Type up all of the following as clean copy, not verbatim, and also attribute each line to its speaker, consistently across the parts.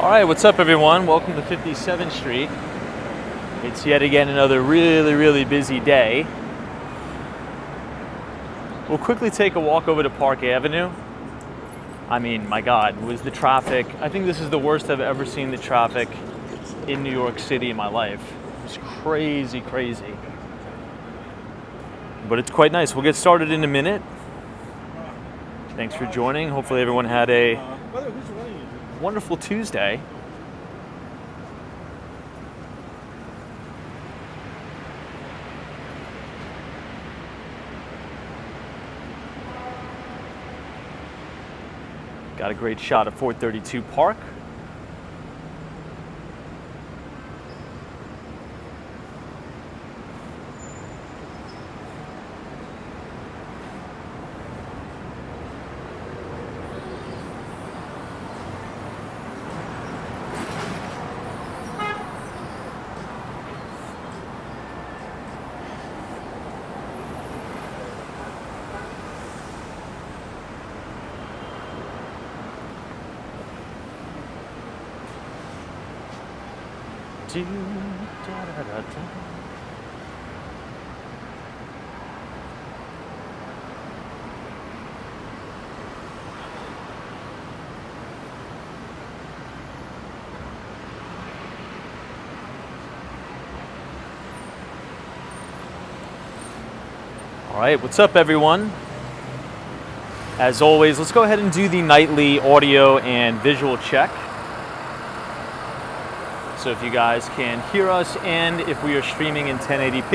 Speaker 1: All right, what's up everyone? Welcome to 57th Street. It's yet again another really busy day. We'll quickly take a walk over to Park Avenue. I mean, my God, was the traffic. I think this is the worst I've ever seen the traffic in New York City in my life. It's crazy. But it's quite nice. We'll get started in a minute. Thanks for joining. Hopefully everyone had a wonderful Tuesday. Got a great shot of 432 Park. All right, what's up everyone? As always, let's go ahead and do the nightly audio and visual check. So if you guys can hear us and if we are streaming in 1080p,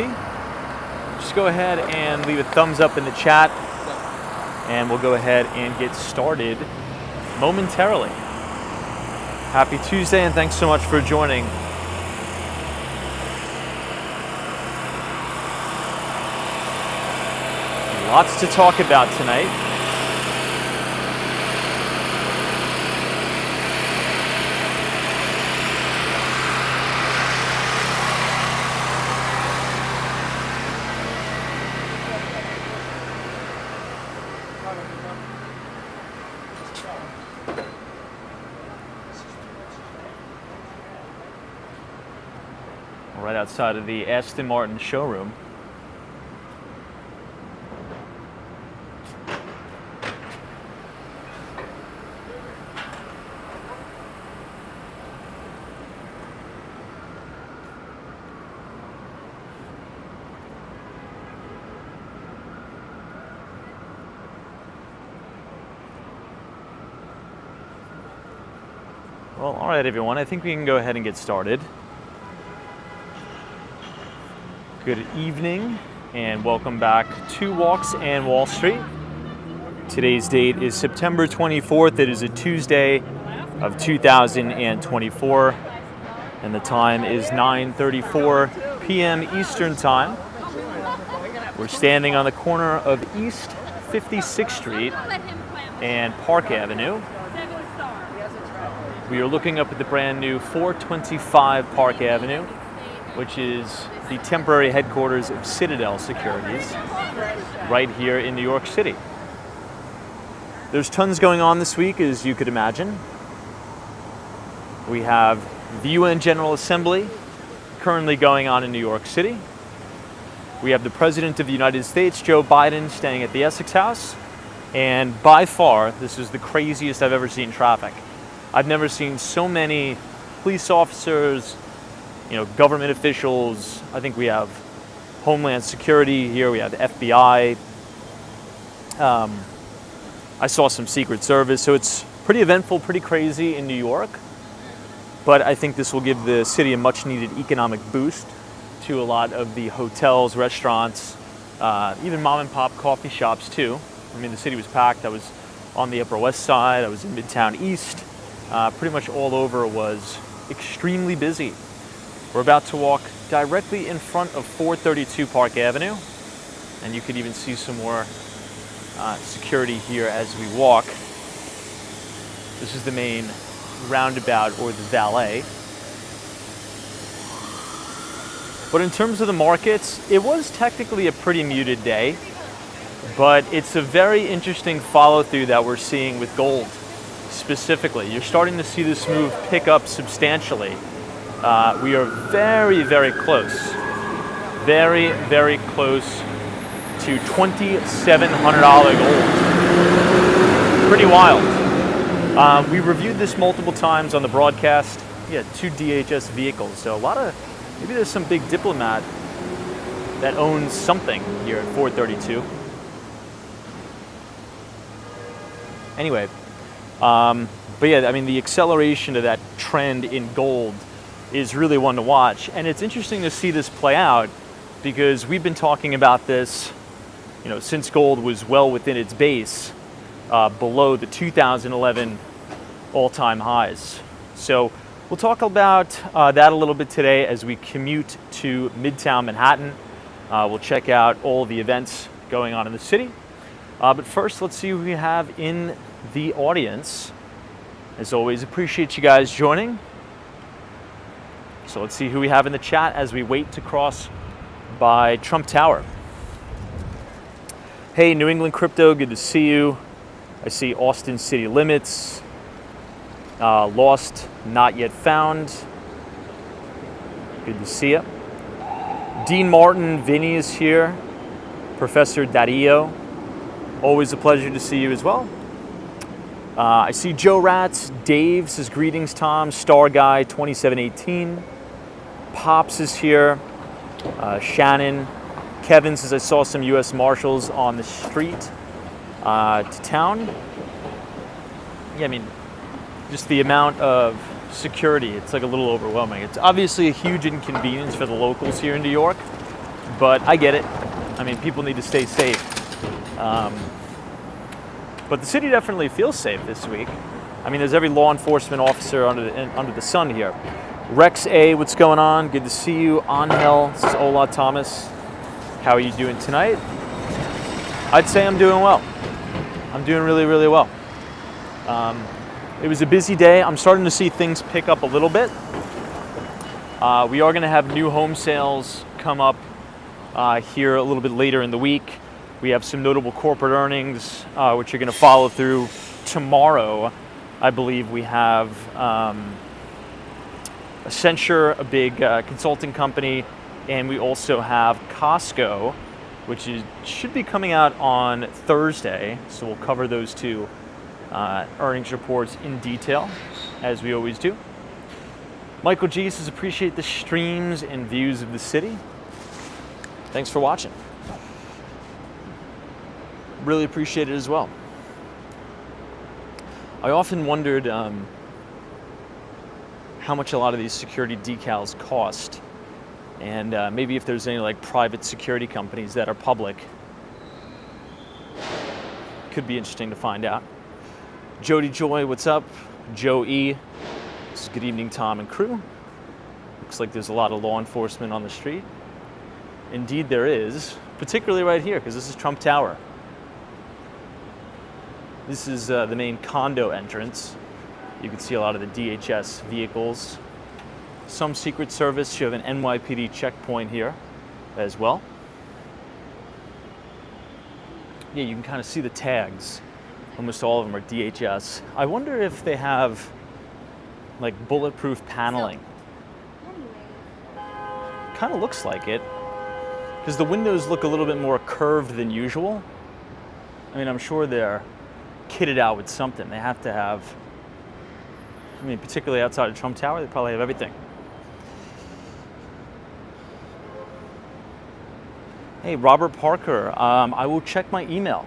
Speaker 1: just go ahead and leave a thumbs up in the chat and we'll go ahead and get started momentarily. Happy Tuesday and thanks so much for joining. Lots to talk about tonight. Right outside of the Aston Martin showroom. Well, all right, everyone. I think we can go ahead and get started. Good evening and welcome back to Walks and Wall Street. Today's date is September 24th. It is a Tuesday of 2024 and the time is 9:34 p.m. Eastern Time. We're standing on the corner of East 56th Street and Park Avenue. We are looking up at the brand new 425 Park Avenue, which is the temporary headquarters of Citadel Securities right here in New York City. There's tons going on this week, as you could imagine. We have the UN General Assembly currently going on in New York City. We have the President of the United States, Joe Biden, staying at the Essex House. And by far, this is the craziest I've ever seen traffic. I've never seen so many police officers, government officials. I think we have Homeland Security here. We have the FBI. I saw some Secret Service. So it's pretty eventful, pretty crazy in New York. But I think this will give the city a much needed economic boost to a lot of the hotels, restaurants, even mom and pop coffee shops too. I mean, the city was packed. I was on the Upper West Side. I was in Midtown East. Pretty much all over was extremely busy. We're about to walk directly in front of 432 Park Avenue, and you could even see some more security here as we walk. This is the main roundabout, or the valet. But in terms of the markets, it was technically a pretty muted day, but it's a very interesting follow-through that we're seeing with gold. specifically. You're starting to see this move pick up substantially. We are very, very close. Very, very close to $2,700 gold. Pretty wild. We reviewed this multiple times on the broadcast. Yeah, 2 DHS vehicles. So maybe there's some big diplomat that owns something here at 432. Anyway, but yeah, I mean, the acceleration of that trend in gold is really one to watch. And it's interesting to see this play out because we've been talking about this, since gold was well within its base, below the 2011 all-time highs. So we'll talk about that a little bit today as we commute to Midtown Manhattan. We'll check out all the events going on in the city. But first, let's see who we have in the audience. As always, appreciate you guys joining. So let's see who we have in the chat as we wait to cross by Trump Tower. Hey, New England Crypto, good to see you. I see Austin City Limits. Lost, not yet found. Good to see you. Dean Martin, Vinny is here. Professor Dario, always a pleasure to see you as well. I see Joe Ratz, Dave says greetings, Tom. Star Guy 2718. Pops is here. Shannon. Kevin says I saw some U.S. Marshals on the street to town. Yeah, I mean, just the amount of security, it's like a little overwhelming. It's obviously a huge inconvenience for the locals here in New York, but I get it. I mean, people need to stay safe. But the city definitely feels safe this week. I mean, there's every law enforcement officer under the sun here. Rex A, what's going on? Good to see you. Angel, this is Ola Thomas. How are you doing tonight? I'd say I'm doing well. I'm doing really, really well. It was a busy day. I'm starting to see things pick up a little bit. We are going to have new home sales come up here a little bit later in the week. We have some notable corporate earnings, which are going to follow through tomorrow. I believe we have Accenture, a big consulting company, and we also have Costco, which should be coming out on Thursday. So we'll cover those two earnings reports in detail, as we always do. Michael G says, appreciate the streams and views of the city. Thanks for watching. Really appreciate it as well. I often wondered how much a lot of these security decals cost, and maybe if there's any like private security companies that are public. Could be interesting to find out. Jody Joy, what's up? Joe E, this is good evening, Tom and crew. Looks like there's a lot of law enforcement on the street. Indeed there is, particularly right here, because this is Trump Tower. This is the main condo entrance. You can see a lot of the DHS vehicles. Some Secret Service. You have an NYPD checkpoint here as well. Yeah, you can kind of see the tags. Almost all of them are DHS. I wonder if they have like bulletproof paneling. Kind of looks like it, because the windows look a little bit more curved than usual. I mean, I'm sure they're kitted out with something. They have to have, I mean, particularly outside of Trump Tower, they probably have everything. Hey, Robert Parker, I will check my email.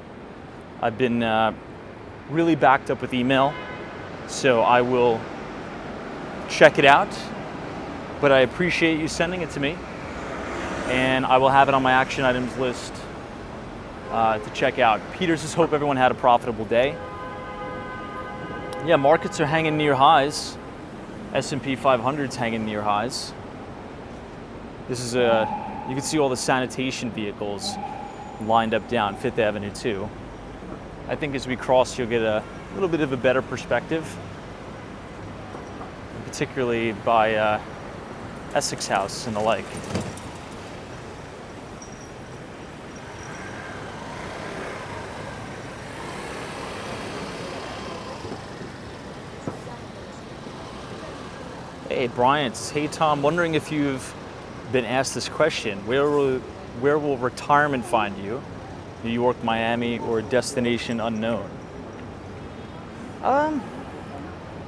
Speaker 1: I've been really backed up with email, so I will check it out, but I appreciate you sending it to me, and I will have it on my action items list to check out. Peter says, hope everyone had a profitable day. Yeah, markets are hanging near highs. S&P 500's hanging near highs. This is you can see all the sanitation vehicles lined up down Fifth Avenue too. I think as we cross, you'll get a little bit of a better perspective, particularly by Essex House and the like. Hey, Bryant. Hey, Tom. Wondering if you've been asked this question. Where will retirement find you? New York, Miami, or a destination unknown?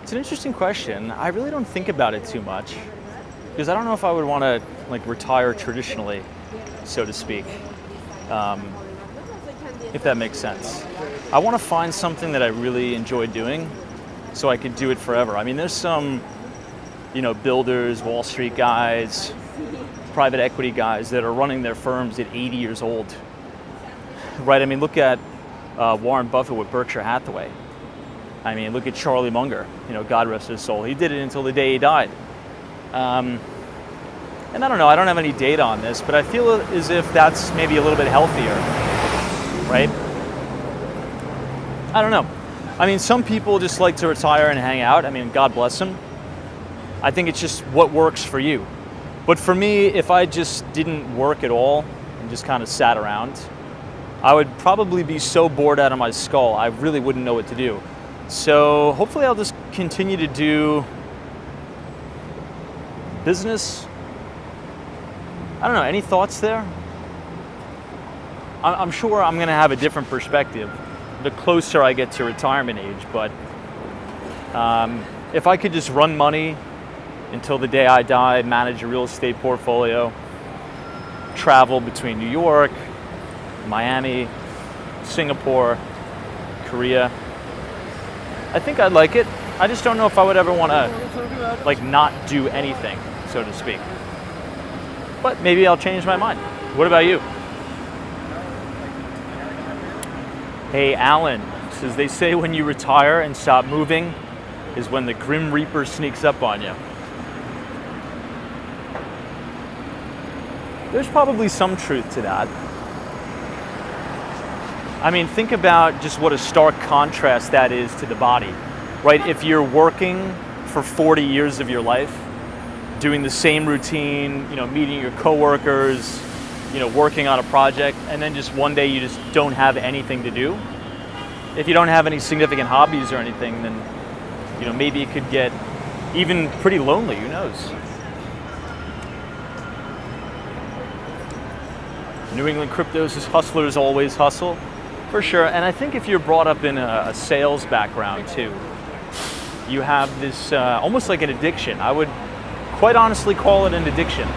Speaker 1: It's an interesting question. I really don't think about it too much because I don't know if I would want to retire traditionally, so to speak. If that makes sense. I want to find something that I really enjoy doing so I could do it forever. I mean, there's some, builders, Wall Street guys, private equity guys that are running their firms at 80 years old, right? I mean, look at Warren Buffett with Berkshire Hathaway. I mean, look at Charlie Munger, God rest his soul. He did it until the day he died. And I don't know, I don't have any data on this, but I feel as if that's maybe a little bit healthier, right? I don't know. I mean, some people just like to retire and hang out. I mean, God bless them. I think it's just what works for you. But for me, if I just didn't work at all and just kind of sat around, I would probably be so bored out of my skull, I really wouldn't know what to do. So hopefully I'll just continue to do business. I don't know, any thoughts there? I'm sure I'm going to have a different perspective the closer I get to retirement age, but if I could just run money until the day I die, manage a real estate portfolio, travel between New York, Miami, Singapore, Korea, I think I'd like it. I just don't know if I would ever want to not do anything, so to speak. But maybe I'll change my mind. What about you? Hey, Alan says, they say when you retire and stop moving is when the Grim Reaper sneaks up on you. There's probably some truth to that. I mean, think about just what a stark contrast that is to the body, right? If you're working for 40 years of your life, doing the same routine, meeting your coworkers, working on a project, and then just one day you just don't have anything to do. If you don't have any significant hobbies or anything, then, maybe it could get even pretty lonely, who knows? New England cryptos says hustlers always hustle. For sure, and I think if you're brought up in a sales background too, you have this almost like an addiction. I would quite honestly call it an addiction.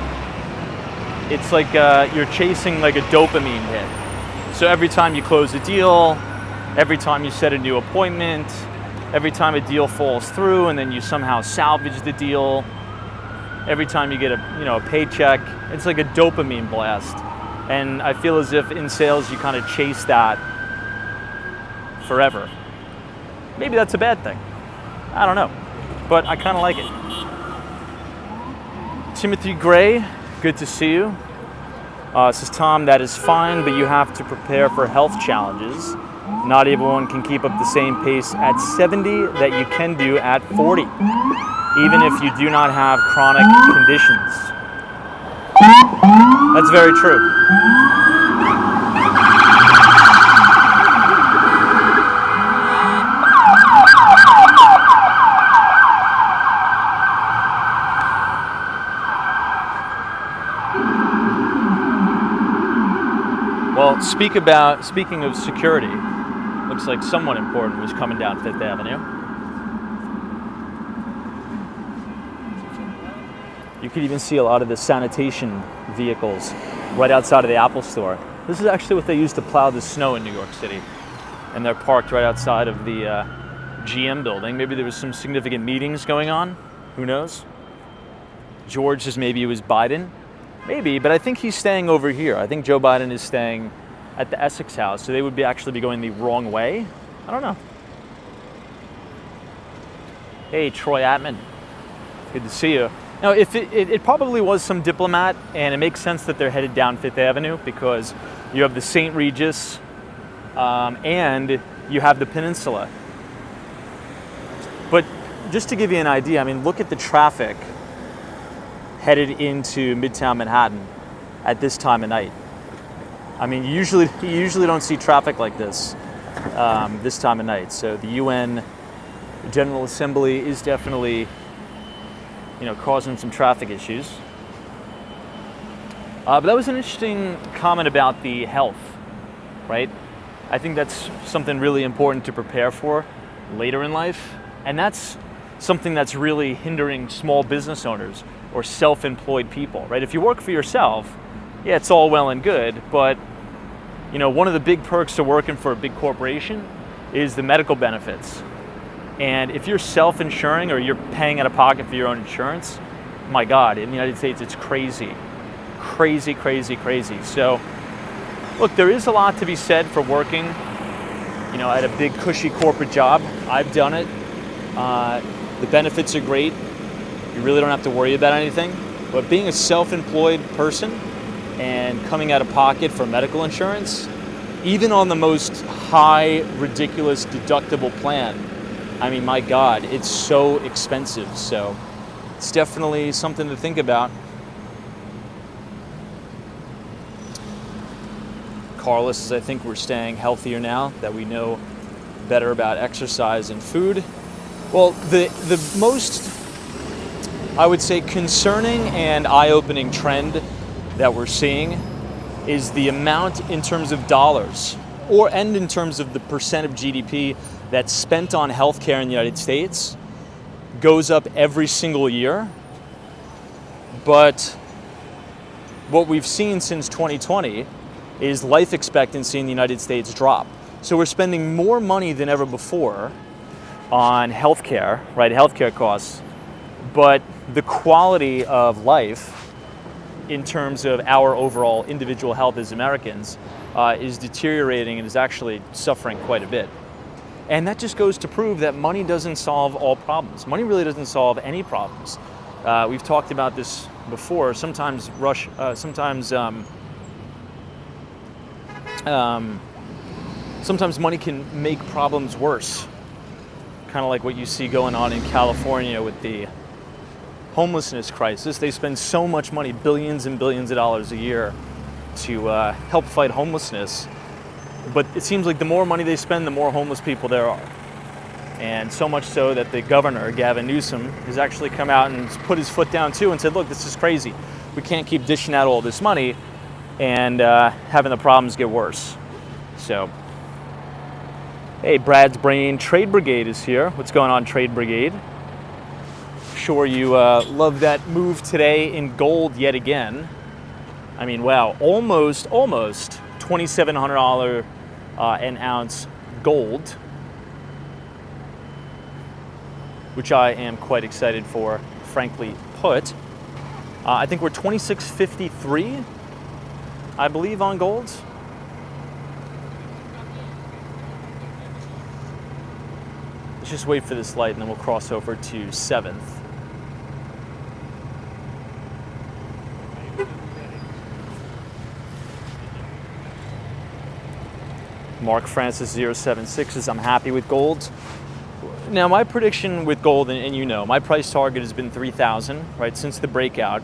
Speaker 1: It's like you're chasing like a dopamine hit. So every time you close a deal, every time you set a new appointment, every time a deal falls through and then you somehow salvage the deal, every time you get a paycheck, it's like a dopamine blast. And I feel as if in sales you kind of chase that forever. Maybe that's a bad thing. I don't know, but I kind of like it. Timothy Gray, good to see you. Says, Tom, that is fine, but you have to prepare for health challenges. Not everyone can keep up the same pace at 70 that you can do at 40, even if you do not have chronic conditions. That's very true. Well, speaking of security, looks like someone important was coming down Fifth Avenue. You could even see a lot of the sanitation vehicles right outside of the Apple store. This is actually what they use to plow the snow in New York City. And they're parked right outside of the GM building. Maybe there was some significant meetings going on. Who knows? George says maybe it was Biden. Maybe, but I think he's staying over here. I think Joe Biden is staying at the Essex House, so they would actually be going the wrong way. I don't know. Hey, Troy Atman. Good to see you. Now, if it probably was some diplomat, and it makes sense that they're headed down Fifth Avenue because you have the St. Regis and you have the Peninsula. But just to give you an idea, I mean, look at the traffic headed into Midtown Manhattan at this time of night. I mean, you usually don't see traffic like this this time of night. So the UN General Assembly is definitely causing some traffic issues. But that was an interesting comment about the health, right? I think that's something really important to prepare for later in life. And that's something that's really hindering small business owners or self-employed people, right? If you work for yourself, yeah, it's all well and good, but one of the big perks of working for a big corporation is the medical benefits. And if you're self-insuring or you're paying out of pocket for your own insurance, my God, in the United States, it's crazy. Crazy, crazy, crazy. So, look, there is a lot to be said for working, at a big cushy corporate job. I've done it. The benefits are great. You really don't have to worry about anything. But being a self-employed person and coming out of pocket for medical insurance, even on the most high, ridiculous deductible plan, I mean, my God, it's so expensive. So it's definitely something to think about. Carlos says, I think we're staying healthier now that we know better about exercise and food. Well, the most, I would say, concerning and eye-opening trend that we're seeing is the amount in terms of dollars and in terms of the percent of GDP that's spent on healthcare in the United States goes up every single year. But what we've seen since 2020 is life expectancy in the United States drop. So we're spending more money than ever before on healthcare, right? Healthcare costs, but the quality of life in terms of our overall individual health as Americans is deteriorating and is actually suffering quite a bit. And that just goes to prove that money doesn't solve all problems. Money really doesn't solve any problems. We've talked about this before. Sometimes money can make problems worse. Kind of like what you see going on in California with the homelessness crisis. They spend so much money, billions and billions of dollars a year, to help fight homelessness. But it seems like the more money they spend, the more homeless people there are. And so much so that the governor, Gavin Newsom, has actually come out and put his foot down too and said, look, this is crazy. We can't keep dishing out all this money and having the problems get worse. So, hey, Brad's Brain Trade Brigade is here. What's going on, Trade Brigade? Sure you love that move today in gold yet again. I mean, wow, almost $2,700 an ounce gold, which I am quite excited for, frankly put. I think we're $26.53, I believe, on gold. Let's just wait for this light and then we'll cross over to 7th. Mark Francis 076 says, I'm happy with gold. Now, my prediction with gold, and my price target has been 3,000, right, since the breakout.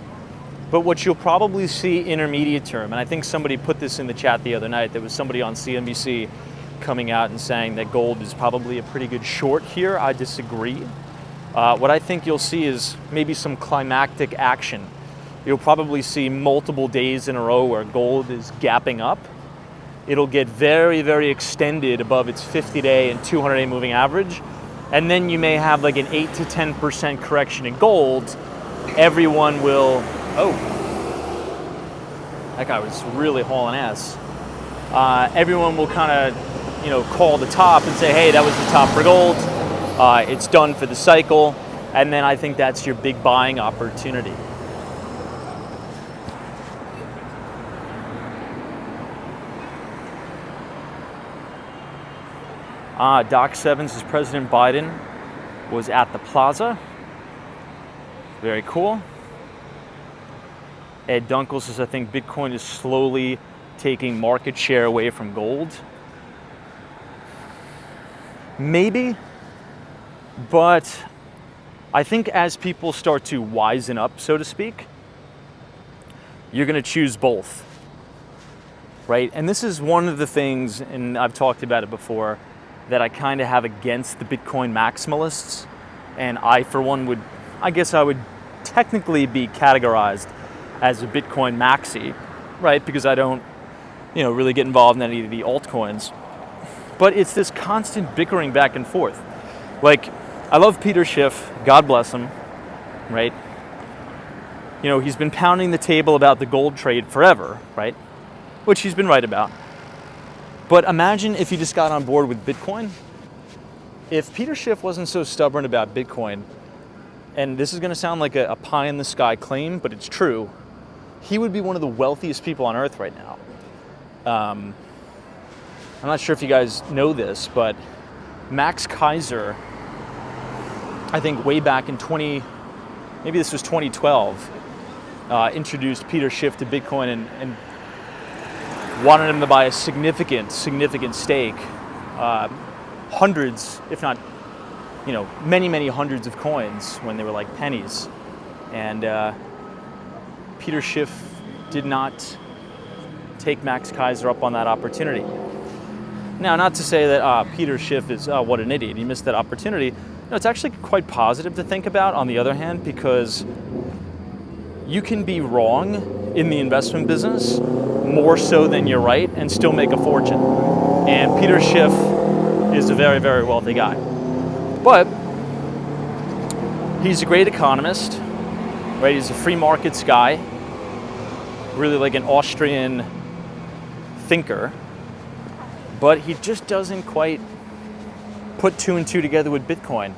Speaker 1: But what you'll probably see intermediate term, and I think somebody put this in the chat the other night, there was somebody on CNBC coming out and saying that gold is probably a pretty good short here. I disagree. What I think you'll see is maybe some climactic action. You'll probably see multiple days in a row where gold is gapping up. It'll get very, very extended above its 50-day and 200-day moving average. And then you may have like an 8 to 10% correction in gold. Everyone will, that guy was really hauling ass. Everyone will kind of, call the top and say, hey, that was the top for gold. It's done for the cycle. And then I think that's your big buying opportunity. Doc Sevens says President Biden was at the plaza. Very cool. Ed Dunkel says, I think Bitcoin is slowly taking market share away from gold. Maybe, but I think as people start to wisen up, so to speak, you're going to choose both, right? And this is one of the things, and I've talked about it before, that I kind of have against the Bitcoin maximalists. And I, for one, I would technically be categorized as a Bitcoin maxi, right? Because I don't, really get involved in any of the altcoins. But it's this constant bickering back and forth. Like, I love Peter Schiff, God bless him, right? He's been pounding the table about the gold trade forever, right? Which he's been right about. But imagine if he just got on board with Bitcoin. If Peter Schiff wasn't so stubborn about Bitcoin, and this is going to sound like a pie-in-the-sky claim, but it's true, he would be one of the wealthiest people on earth right now. I'm not sure if you guys know this, but Max Kaiser, I think way back in maybe this was 2012, introduced Peter Schiff to Bitcoin and wanted him to buy a significant stake, hundreds, if not, many hundreds of coins when they were like pennies. And Peter Schiff did not take Max Kaiser up on that opportunity. Now, not to say that Peter Schiff is, what an idiot, he missed that opportunity. No, it's actually quite positive to think about, on the other hand, because you can be wrong in the investment business more so than you're right and still make a fortune. And Peter Schiff is a very, very wealthy guy. But he's a great economist, right? He's a free markets guy, really like an Austrian thinker, but he just doesn't quite put two and two together with Bitcoin,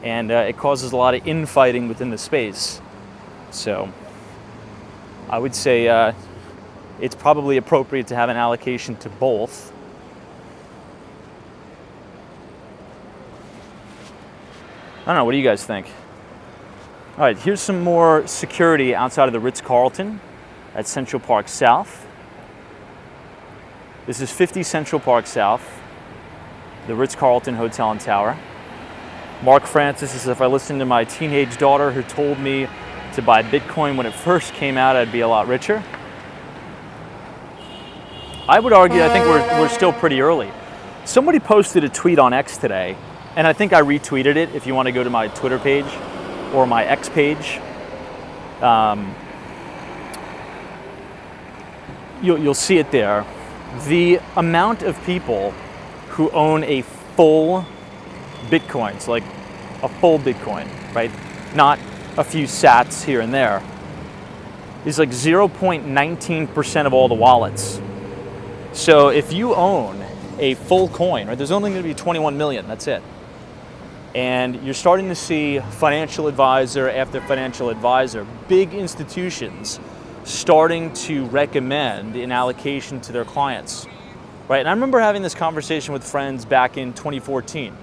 Speaker 1: and it causes a lot of infighting within the space. So I would say it's probably appropriate to have an allocation to both. I don't know, what do you guys think? All right, here's some more security outside of the Ritz-Carlton at Central Park South. This is 50 Central Park South, the Ritz-Carlton Hotel and Tower. Mark Francis says, if I listened to my teenage daughter who told me to buy Bitcoin when it first came out, I'd be a lot richer. I would argue, I think we're still pretty early. Somebody posted a tweet on X today, and I think I retweeted it if you want to go to my Twitter page or my X page. You'll see it there. The amount of people who own a full Bitcoin, so like a full Bitcoin, right? Not a few sats here and there, is like 0.19% of all the wallets. So if you own a full coin, right, there's only going to be 21 million, that's it. And you're starting to see financial advisor after financial advisor, big institutions starting to recommend an allocation to their clients, right? And I remember having this conversation with friends back in 2014,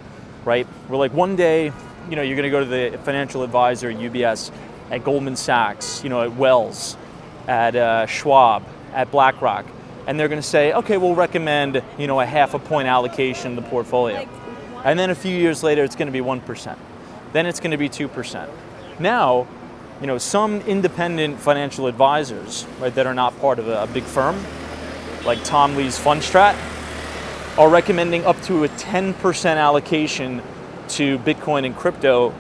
Speaker 1: right? We're like, one day, you're going to go to the financial advisor at UBS, at Goldman Sachs, at Wells, at Schwab, at BlackRock, and they're going to say, okay, we'll recommend, a 0.5 point allocation to the portfolio. And then a few years later, it's going to be 1%. Then it's going to be 2%. Now, some independent financial advisors, right, that are not part of a big firm, like Tom Lee's Fundstrat, are recommending up to a 10% allocation to Bitcoin and crypto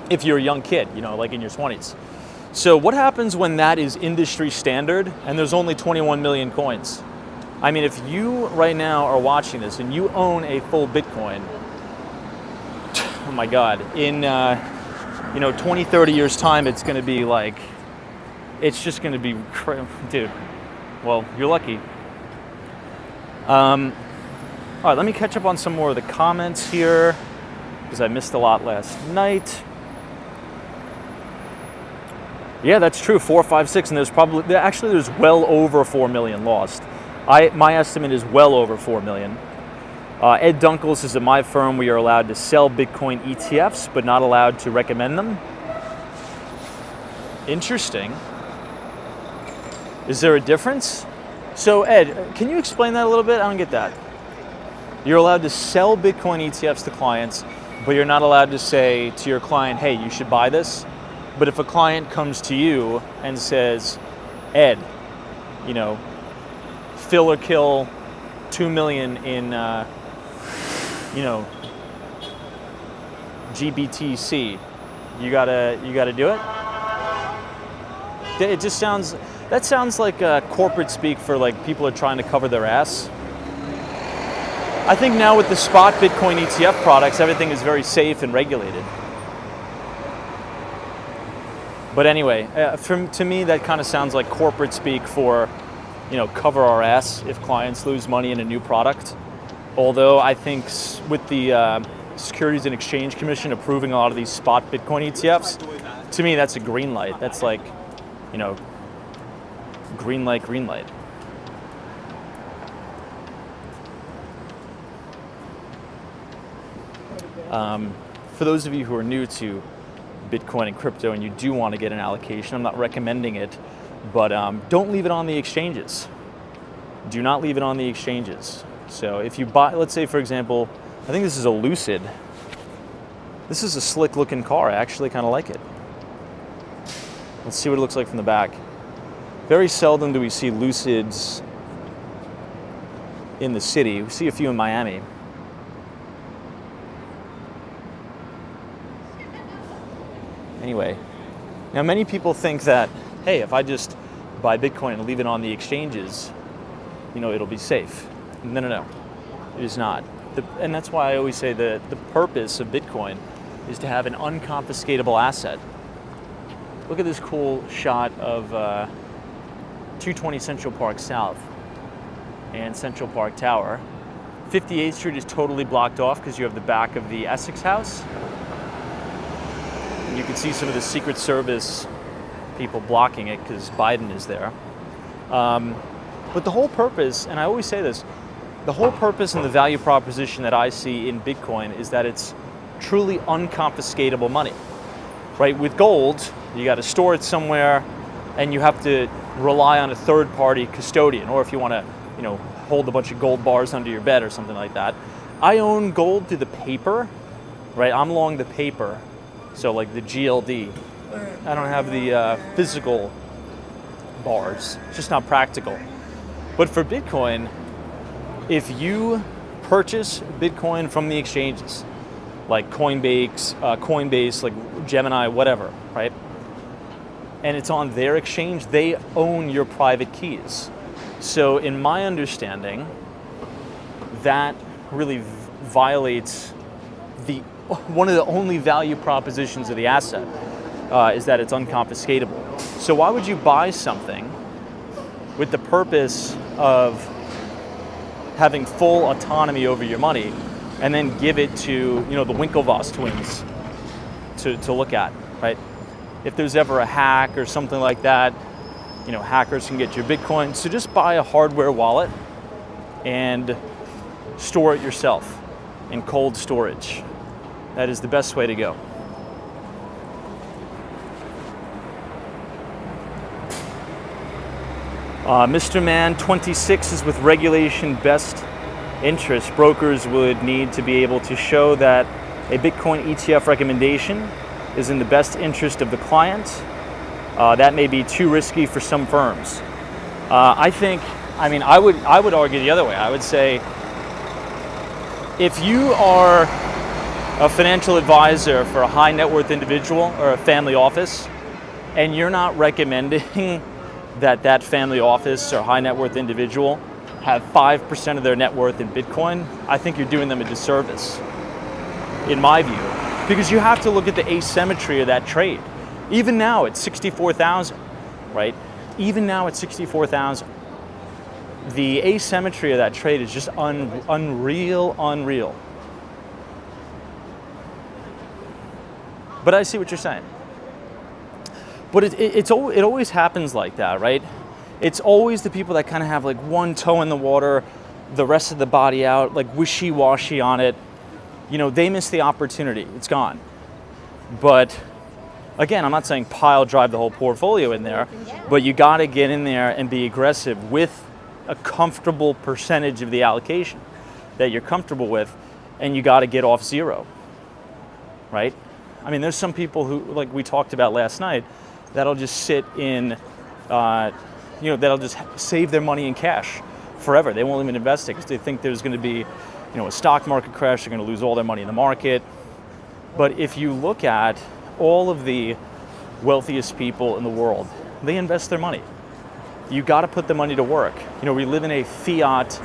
Speaker 1: if you're a young kid, like in your 20s. So what happens when that is industry standard and there's only 21 million coins? I mean, if you right now are watching this and you own a full Bitcoin, oh my God, in 20, 30 years time, it's going to be like, it's just going to be, dude, well, you're lucky. All right, let me catch up on some more of the comments here, because I missed a lot last night. Yeah, that's true, 4, 5, 6, and there's well over 4 million lost. My estimate is well over 4 million. Ed Dunkel says, at my firm, we are allowed to sell Bitcoin ETFs, but not allowed to recommend them. Interesting. Is there a difference? So Ed, can you explain that a little bit? I don't get that. You're allowed to sell Bitcoin ETFs to clients, but you're not allowed to say to your client, hey, you should buy this. But if a client comes to you and says, Ed, fill or kill 2 million in, GBTC, you gotta do it? It just sounds, that sounds like corporate speak for like people are trying to cover their ass. I think now with the spot Bitcoin ETF products, everything is very safe and regulated. But anyway, to me, that kind of sounds like corporate speak for, cover our ass if clients lose money in a new product. Although I think with the Securities and Exchange Commission approving a lot of these spot Bitcoin ETFs, to me that's a green light. That's like, green light, green light. For those of you who are new to Bitcoin and crypto and you do want to get an allocation, I'm not recommending it, but don't leave it on the exchanges. Do not leave it on the exchanges. So if you buy, let's say for example, I think this is a Lucid. This is a slick looking car. I actually kind of like it. Let's see what it looks like from the back. Very seldom do we see Lucids in the city. We see a few in Miami. Anyway, now many people think that, hey, if I just buy Bitcoin and leave it on the exchanges, it'll be safe. No. It is not. And that's why I always say that the purpose of Bitcoin is to have an unconfiscatable asset. Look at this cool shot of 220 Central Park South and Central Park Tower. 58th Street is totally blocked off because you have the back of the Essex House. And you can see some of the Secret Service people blocking it because Biden is there. But the whole purpose, and I always say this, the whole purpose and the value proposition that I see in Bitcoin is that it's truly unconfiscatable money, right? With gold, you got to store it somewhere and you have to rely on a third-party custodian, or if you want to, hold a bunch of gold bars under your bed or something like that. I own gold through the paper, right? I'm long the paper, so like the GLD. I don't have the physical bars. It's just not practical. But for Bitcoin, if you purchase Bitcoin from the exchanges, like Coinbase, like Gemini, whatever, right? And it's on their exchange, they own your private keys. So in my understanding, that really violates one of the only value propositions of the asset, is that it's unconfiscatable. So why would you buy something with the purpose of having full autonomy over your money and then give it to, the Winklevoss twins to look at, right? If there's ever a hack or something like that, hackers can get your Bitcoin. So just buy a hardware wallet and store it yourself in cold storage. That is the best way to go. Mr. Man 26 is with regulation best interest. Brokers would need to be able to show that a Bitcoin ETF recommendation is in the best interest of the client. That may be too risky for some firms. I would argue the other way. I would say if you are a financial advisor for a high net worth individual or a family office, and you're not recommending that family office or high net worth individual have 5% of their net worth in Bitcoin, I think you're doing them a disservice, in my view, because you have to look at the asymmetry of that trade. Even now at 64,000, right? Even now at 64,000, the asymmetry of that trade is just unreal. But I see what you're saying. But it always happens like that, right? It's always the people that kind of have like one toe in the water, the rest of the body out, like wishy-washy on it. They miss the opportunity. It's gone. But again, I'm not saying pile drive the whole portfolio in there, but you got to get in there and be aggressive with a comfortable percentage of the allocation that you're comfortable with, and you got to get off zero, right? I mean, there's some people who, like we talked about last night, that'll just sit in, that'll just save their money in cash forever. They won't even invest it because they think there's going to be, a stock market crash. They're going to lose all their money in the market. But if you look at all of the wealthiest people in the world, they invest their money. You got to put the money to work. You know, we live in a fiat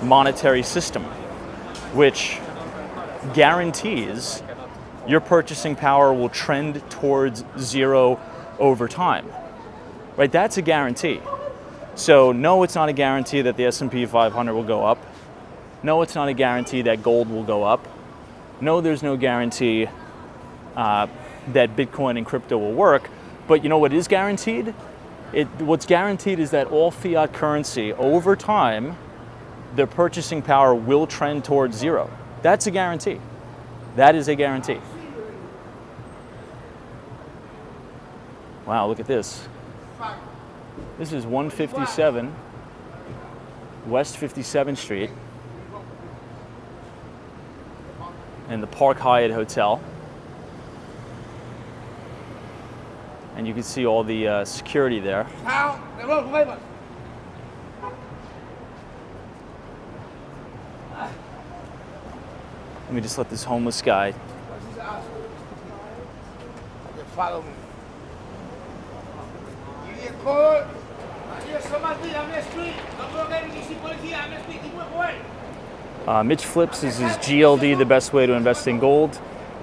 Speaker 1: monetary system, which guarantees your purchasing power will trend towards zero over time, right? That's a guarantee. So no, it's not a guarantee that the S&P 500 will go up. No, it's not a guarantee that gold will go up. No, there's no guarantee that Bitcoin and crypto will work. But you know what is guaranteed? What's guaranteed is that all fiat currency over time, their purchasing power will trend towards zero. That's a guarantee. That is a guarantee. Wow, look at this. This is 157 West 57th Street and the Park Hyatt Hotel. And you can see all the security there. Let me just let this homeless guy.
Speaker 2: Follow me.
Speaker 1: Mitch Flips is his GLD, the best way to invest in gold.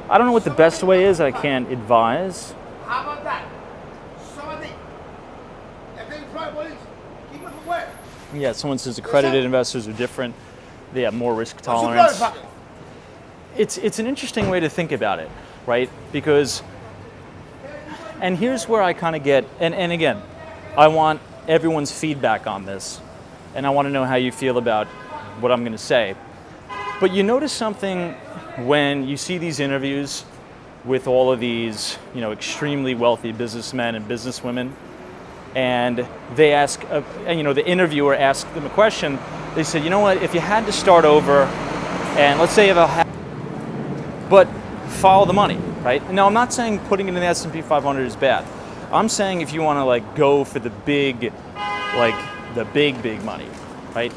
Speaker 1: I don't know what the best way is. I can't advise.
Speaker 2: How about that?
Speaker 1: Yeah, someone says accredited investors are different. They have more risk tolerance. It's an interesting way to think about it, right? Because, and here's where I kind of get, and again, I want everyone's feedback on this, and I want to know how you feel about what I'm going to say. But you notice something when you see these interviews with all of these, you know, extremely wealthy businessmen and businesswomen, and they ask, and you know, the interviewer asked them a question. They said, you know what, if you had to start over, and let's say you have but follow the money, right? Now, I'm not saying putting it in the S&P 500 is bad. I'm saying if you want to like go for the big, like the big money, right?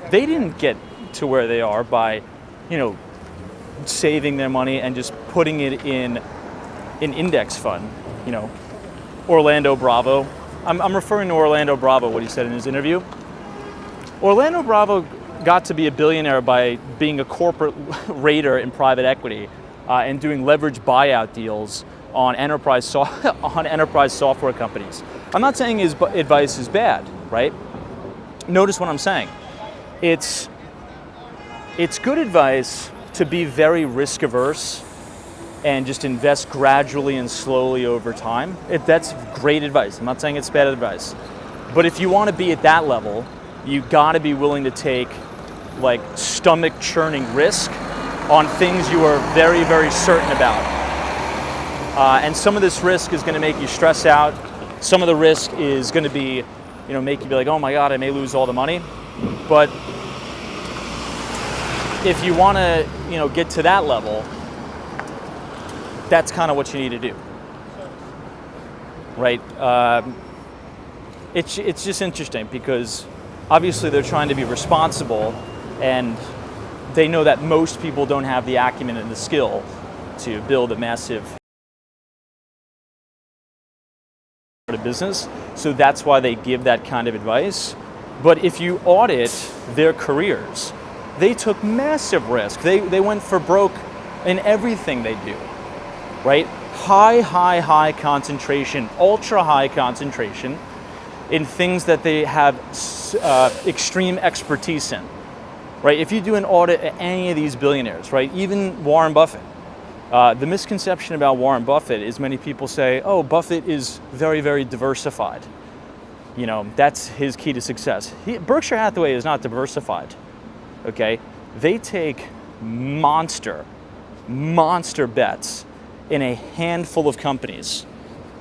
Speaker 1: They didn't get to where they are by, you know, saving their money and just putting it in an index fund, you know. Orlando Bravo. I'm referring to Orlando Bravo, what he said in his interview. Orlando Bravo got to be a billionaire by being a corporate raider in private equity and doing leveraged buyout deals on enterprise software companies. I'm not saying his advice is bad, right? Notice what I'm saying. It's good advice to be very risk averse and just invest gradually and slowly over time. That's great advice. I'm not saying it's bad advice. But if you want to be at that level, you got to be willing to take like stomach churning risk on things you are very, very certain about. And some of this risk is going to make you stress out. Some of the risk is going to be, you know, make you be like, oh my God, I may lose all the money. But if you want to, you know, get to that level, that's kind of what you need to do, right? It's just interesting because obviously they're trying to be responsible, and they know that most people don't have the acumen and the skill to build a massive business. So that's why they give that kind of advice. But if you audit their careers, they took massive risk. They went for broke in everything they do. Right? High concentration, ultra high concentration in things that they have extreme expertise in, right? If you do an audit at any of these billionaires, right? Even Warren Buffett, the misconception about Warren Buffett is many people say, oh, Buffett is very, very diversified. You know, that's his key to success. Berkshire Hathaway is not diversified, okay? They take monster bets in a handful of companies,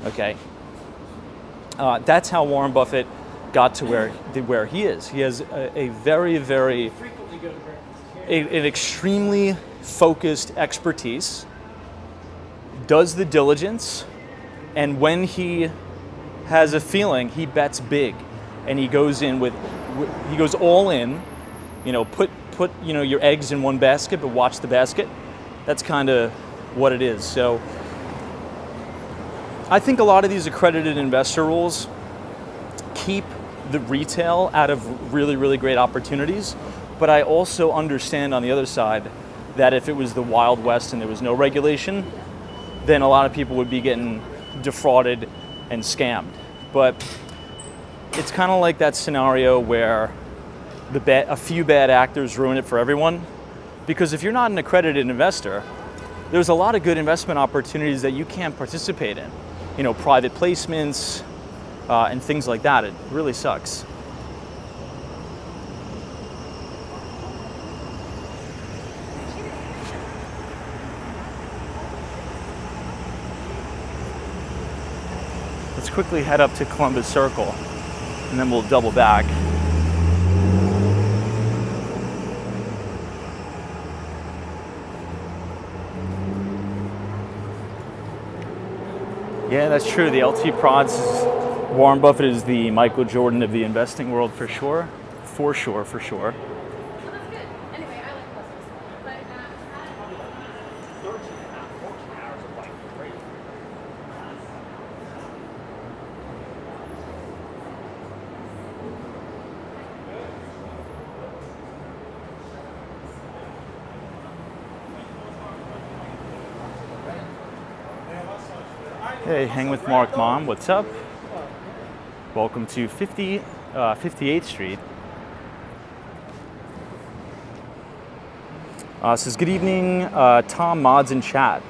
Speaker 1: okay? That's how Warren Buffett got to where he is. He has a very, very, an extremely focused expertise, does the diligence, and when he has a feeling, he bets big, and he goes in he goes all in, you know, put you know, your eggs in one basket, but watch the basket. That's kind of what it is. So
Speaker 3: I think a lot of these accredited investor rules keep the retail out of really, really great opportunities. But I also understand on the other side that if it was the Wild West and there was no regulation, then a lot of people would be getting defrauded and scammed. But it's kind of like that scenario where a few bad actors ruin it for everyone. Because if you're not an accredited investor, there's a lot of good investment opportunities that you can't participate in. You know, private placements and things like that. It really sucks. Let's quickly head up to Columbus Circle and then we'll double back. Yeah, that's true. The LT Prods, Warren Buffett is the Michael Jordan of the investing world for sure. For sure.
Speaker 4: Well, that's good. Anyway, I like puzzles. But,
Speaker 2: 13 and a half, 14 hours of like great.
Speaker 3: Hey, hang with Mark, Mom. What's up? Welcome to 58th Street. Says, good evening, Tom, mods, and chat.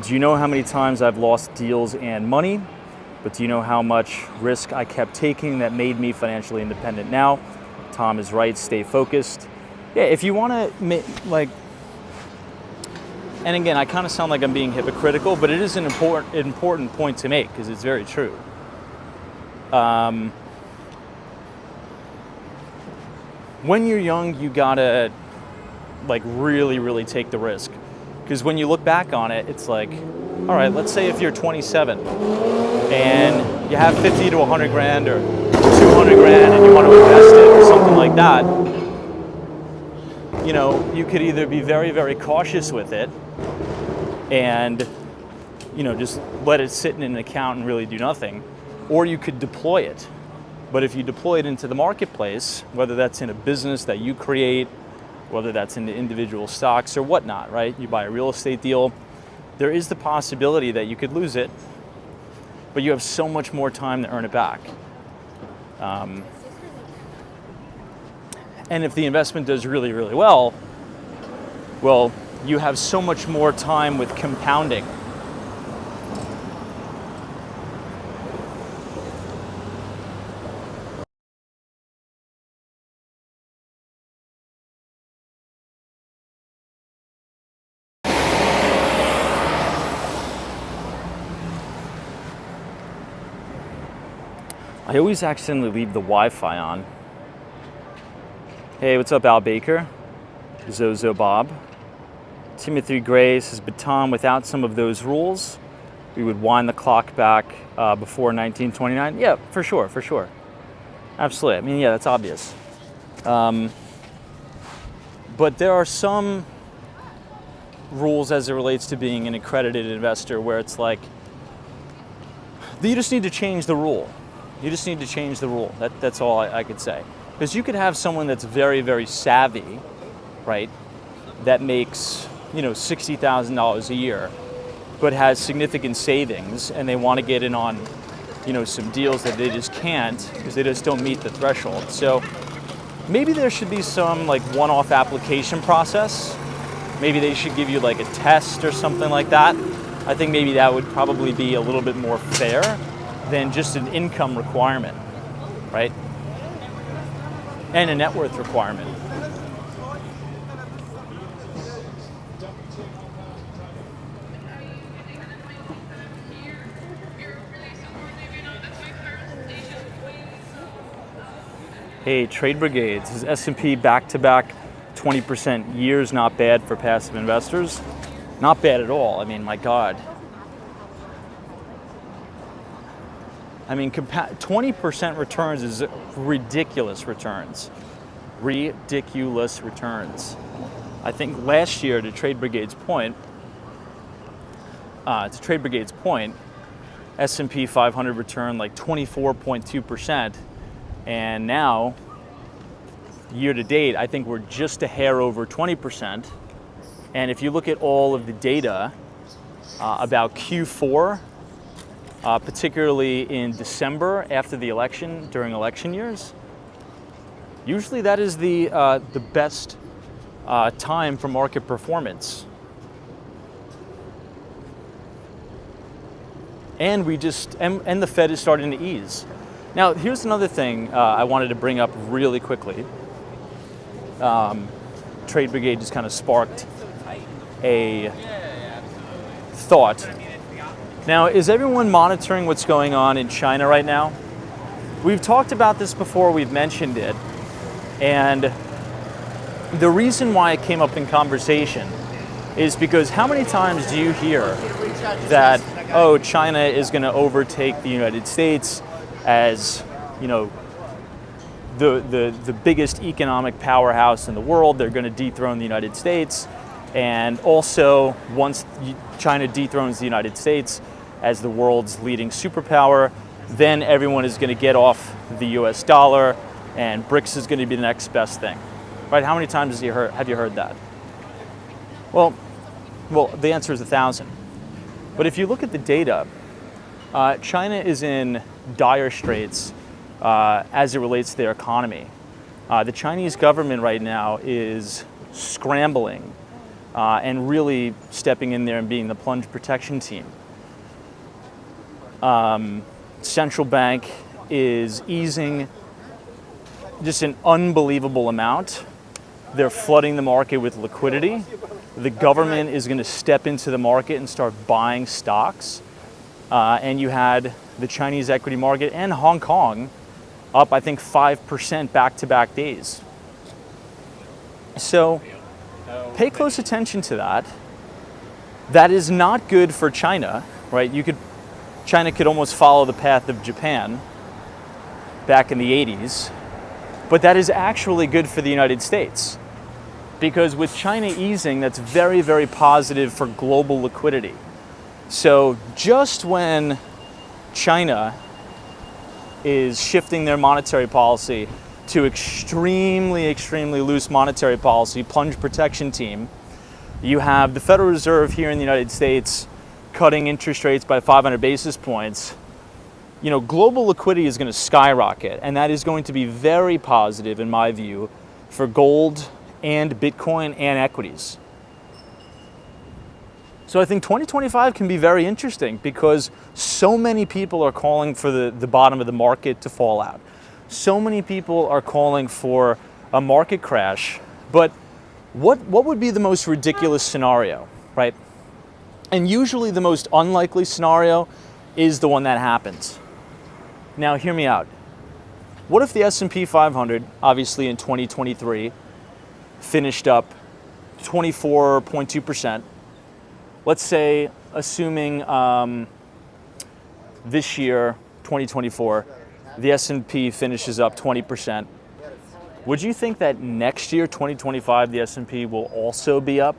Speaker 3: Do you know how many times I've lost deals and money? But do you know how much risk I kept taking that made me financially independent now? Tom is right. Stay focused. Yeah, if you want to, like, and again, I kind of sound like I'm being hypocritical, but it is an important point to make because it's very true. When you're young, you gotta like really take the risk, because when you look back on it, it's like, all right, let's say if you're 27 and you have 50 to 100 grand or 200 grand and you want to invest it or something like that. You know, you could either be very cautious with it and, you know, just let it sit in an account and really do nothing, or you could deploy it. But if you deploy it into the marketplace, whether that's in a business that you create, whether that's into individual stocks or whatnot, right? You buy a real estate deal, there is the possibility that you could lose it, but you have so much more time to earn it back. And if the investment does really well, you have so much more time with compounding. I always accidentally leave the Wi-Fi on. Hey, what's up, Al Baker? Zozo Bob. Timothy Gray says, but Tom, without some of those rules, we would wind the clock back before 1929. Yeah, for sure. Absolutely. I mean, yeah, that's obvious. But there are some rules as it relates to being an accredited investor where it's like, you just need to change the rule. That's all I could say. Because you could have someone that's very savvy, right, that makes, you know, $60,000 a year, but has significant savings, and they want to get in on, you know, some deals that they just can't because they just don't meet the threshold. So maybe there should be some like one-off application process. Maybe they should give you like a test or something like that. I think maybe that would probably be a little bit more fair than just an income requirement, right? And a net worth requirement. Hey, Trade Brigades, is S&P back-to-back 20% years not bad for passive investors? Not bad at all. I mean, my God. I mean, 20% returns is ridiculous returns. Ridiculous returns. I think last year, to Trade Brigade's point, S&P 500 return like 24.2%, and now, year to date, I think we're just a hair over 20%. And if you look at all of the data about Q4, particularly in December after the election, during election years, usually that is the best time for market performance. And the Fed is starting to ease. Now, here's another thing I wanted to bring up really quickly. Trade Brigade just kind of sparked a thought. Now, is everyone monitoring what's going on in China right now? We've talked about this before, we've mentioned it, and the reason why it came up in conversation is because how many times do you hear that, oh, China is going to overtake the United States as, you know, the biggest economic powerhouse in the world. They're going to dethrone the United States. And also, once China dethrones the United States as the world's leading superpower, then everyone is going to get off the US dollar and BRICS is going to be the next best thing. Right? How many times have you heard that? Well, the answer is 1,000. But if you look at the data, China is in dire straits as it relates to their economy. The Chinese government right now is scrambling and really stepping in there and being the plunge protection team. Central bank is easing just an unbelievable amount. They're flooding the market with liquidity. The government is going to step into the market and start buying stocks. And you had the Chinese equity market and Hong Kong up, I think, 5% back-to-back days. So pay close attention to that. That is not good for China, right? China could almost follow the path of Japan back in the 80s, but that is actually good for the United States. Because with China easing, that's very, very positive for global liquidity. So just when China is shifting their monetary policy to extremely, extremely loose monetary policy, plunge protection team, you have the Federal Reserve here in the United States cutting interest rates by 500 basis points. You know, global liquidity is going to skyrocket, and that is going to be very positive, in my view, for gold and Bitcoin and equities. So I think 2025 can be very interesting because so many people are calling for the bottom of the market to fall out. So many people are calling for a market crash. But what would be the most ridiculous scenario, right? And usually the most unlikely scenario is the one that happens. Now, hear me out. What if the S&P 500, obviously in 2023, finished up 24.2%? Let's say, assuming this year, 2024, the S&P finishes up 20%. Would you think that next year, 2025, the S&P will also be up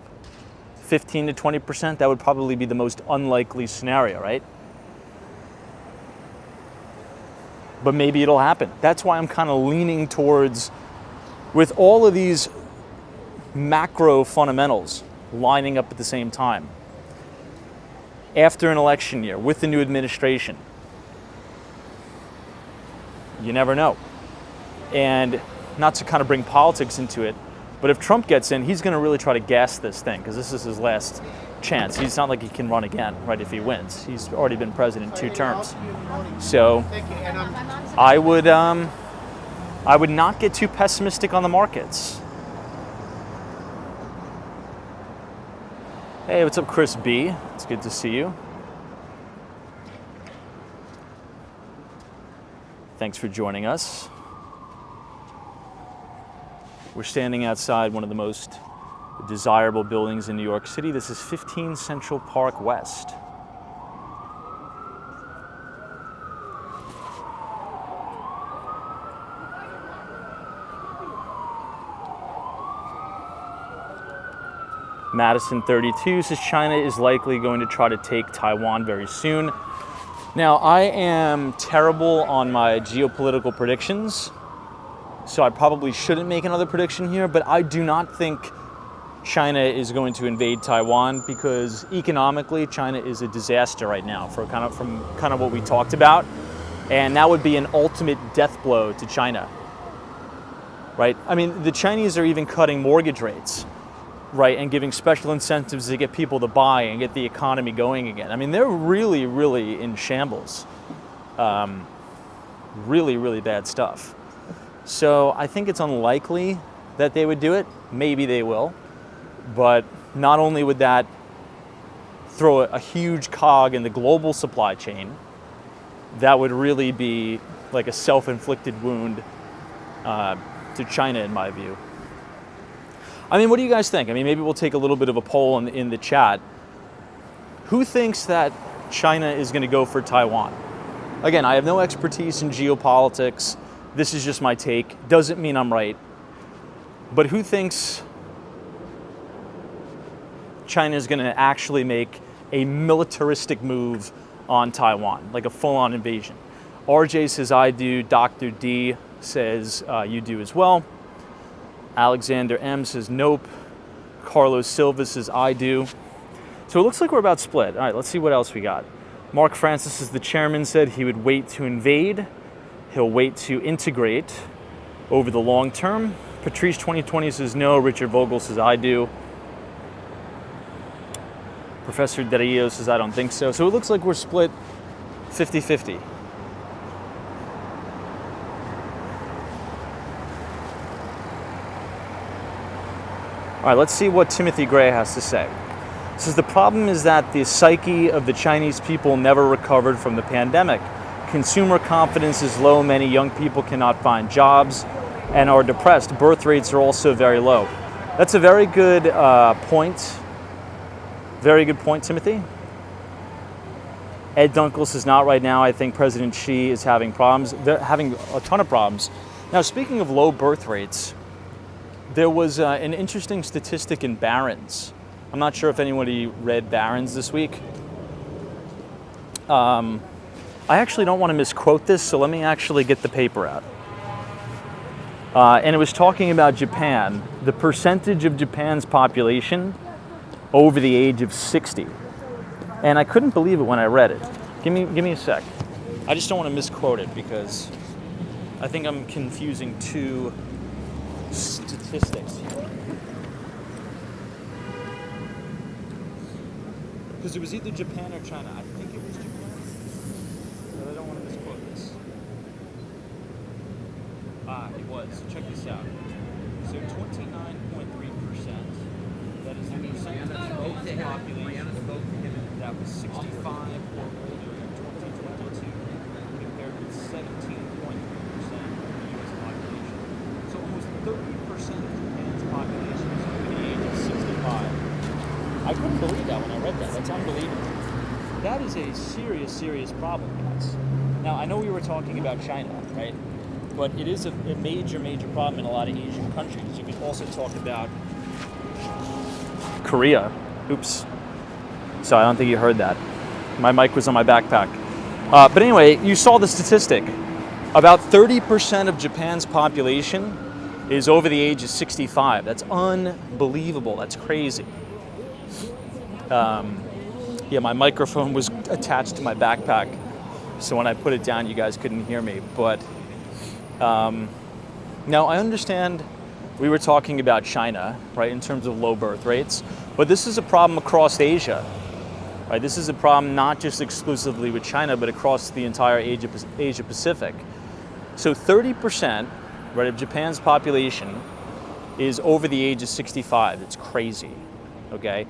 Speaker 3: 15 to 20%? That would probably be the most unlikely scenario, right? But maybe it'll happen. That's why I'm kind of leaning towards, with all of these macro fundamentals lining up at the same time, after an election year, with the new administration, you never know. And not to kind of bring politics into it, but if Trump gets in, he's going to really try to gas this thing because this is his last chance. He's not like he can run again, right, if he wins. He's already been president 2 terms. So I would not get too pessimistic on the markets. Hey, what's up, Chris B? It's good to see you. Thanks for joining us. We're standing outside one of the most desirable buildings in New York City. This is 15 Central Park West. Madison 32 says China is likely going to try to take Taiwan very soon. Now, I am terrible on my geopolitical predictions, so I probably shouldn't make another prediction here, but I do not think China is going to invade Taiwan because economically China is a disaster right now from kind of what we talked about, and that would be an ultimate death blow to China. Right? I mean, the Chinese are even cutting mortgage rates, right, and giving special incentives to get people to buy and get the economy going again. I mean, they're really, really in shambles. Really, really bad stuff. So I think it's unlikely that they would do it. Maybe they will. But not only would that throw a huge cog in the global supply chain, that would really be like a self-inflicted wound to China, in my view. I mean, what do you guys think? I mean, maybe we'll take a little bit of a poll in the chat. Who thinks that China is going to go for Taiwan? Again, I have no expertise in geopolitics. This is just my take. Doesn't mean I'm right. But who thinks China is going to actually make a militaristic move on Taiwan, like a full-on invasion? RJ says I do. Dr. D says you do as well. Alexander M says nope. Carlos Silva says I do. So it looks like we're about split. All right, let's see what else we got. Mark Francis, as the chairman, said he would wait to invade. He'll wait to integrate over the long term. Patrice 2020 says no. Richard Vogel says I do. Professor Derillo says I don't think so. So it looks like we're split 50-50. All right, let's see what Timothy Gray has to say. He says the problem is that the psyche of the Chinese people never recovered from the pandemic. Consumer confidence is low. Many young people cannot find jobs and are depressed. Birth rates are also very low. That's a very good point. Very good point, Timothy. Ed Dunkel says not right now. I think President Xi is having problems. They're having a ton of problems. Now, speaking of low birth rates, there was an interesting statistic in Barron's. I'm not sure if anybody read Barron's this week. I actually don't want to misquote this, so let me actually get the paper out. And it was talking about Japan, the percentage of Japan's population over the age of 60. And I couldn't believe it when I read it. Give me a sec. I just don't want to misquote it because I think I'm confusing two statistics here. Because it was either Japan or China. I think it was Japan, but I don't want to misquote this. It was. Check this out. So 29.3%. That is the percentage of the population that was 65 or older in 2022, compared with 17.3% of the U.S. population. So almost 30% of Japan's population is over the age of 65. I couldn't believe that when I read that. That's unbelievable. That is a serious, serious problem, guys. Now, I know we were talking about China, right? But it is a major, major problem in a lot of Asian countries. You could also talk about Korea. Oops. So I don't think you heard that. My mic was on my backpack. But anyway, you saw the statistic. About 30% of Japan's population is over the age of 65. That's unbelievable. That's crazy. Yeah, my microphone was attached to my backpack, so when I put it down, you guys couldn't hear me. But now I understand we were talking about China, right, in terms of low birth rates, but this is a problem across Asia, right? This is a problem not just exclusively with China, but across the entire Asia Pacific. So 30%, right, of Japan's population is over the age of 65. It's crazy, okay?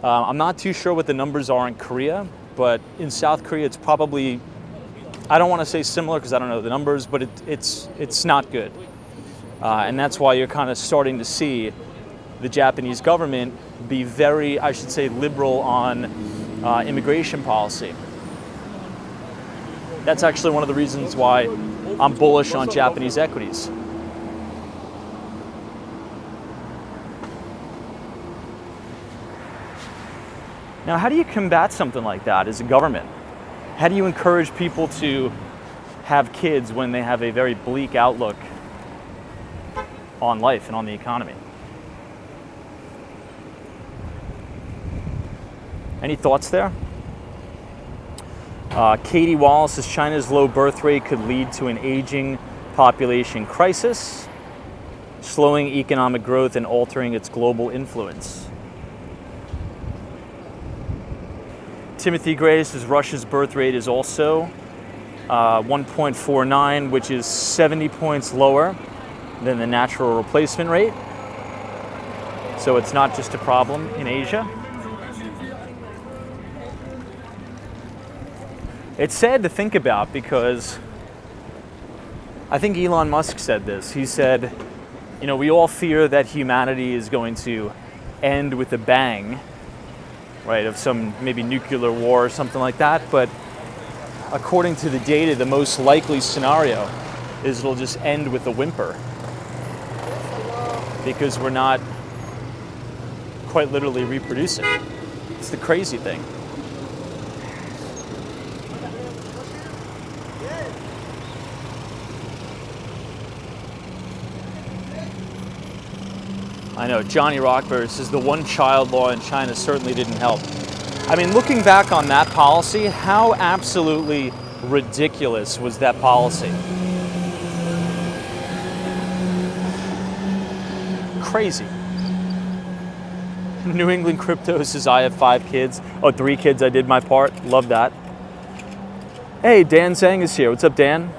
Speaker 3: I'm not too sure what the numbers are in Korea, but in South Korea it's probably, I don't want to say similar because I don't know the numbers, but it's not good. And that's why you're kind of starting to see the Japanese government be very, I should say, liberal on immigration policy. That's actually one of the reasons why I'm bullish on Japanese equities. Now, how do you combat something like that as a government? How do you encourage people to have kids when they have a very bleak outlook on life and on the economy? Any thoughts there? Katie Wallace says China's low birth rate could lead to an aging population crisis, slowing economic growth and altering its global influence. Timothy Gray says Russia's birth rate is also 1.49, which is 70 points lower than the natural replacement rate. So it's not just a problem in Asia. It's sad to think about because I think Elon Musk said this. He said, you know, we all fear that humanity is going to end with a bang, right, of some maybe nuclear war or something like that. But according to the data, the most likely scenario is it'll just end with a whimper because we're not quite literally reproducing. It's the crazy thing. I know, Johnny Rockberg says the one-child law in China certainly didn't help. I mean, looking back on that policy, how absolutely ridiculous was that policy? Crazy. New England Crypto says I have 5 kids. Oh, 3 kids, I did my part. Love that. Hey, Dan Zhang is here. What's up, Dan?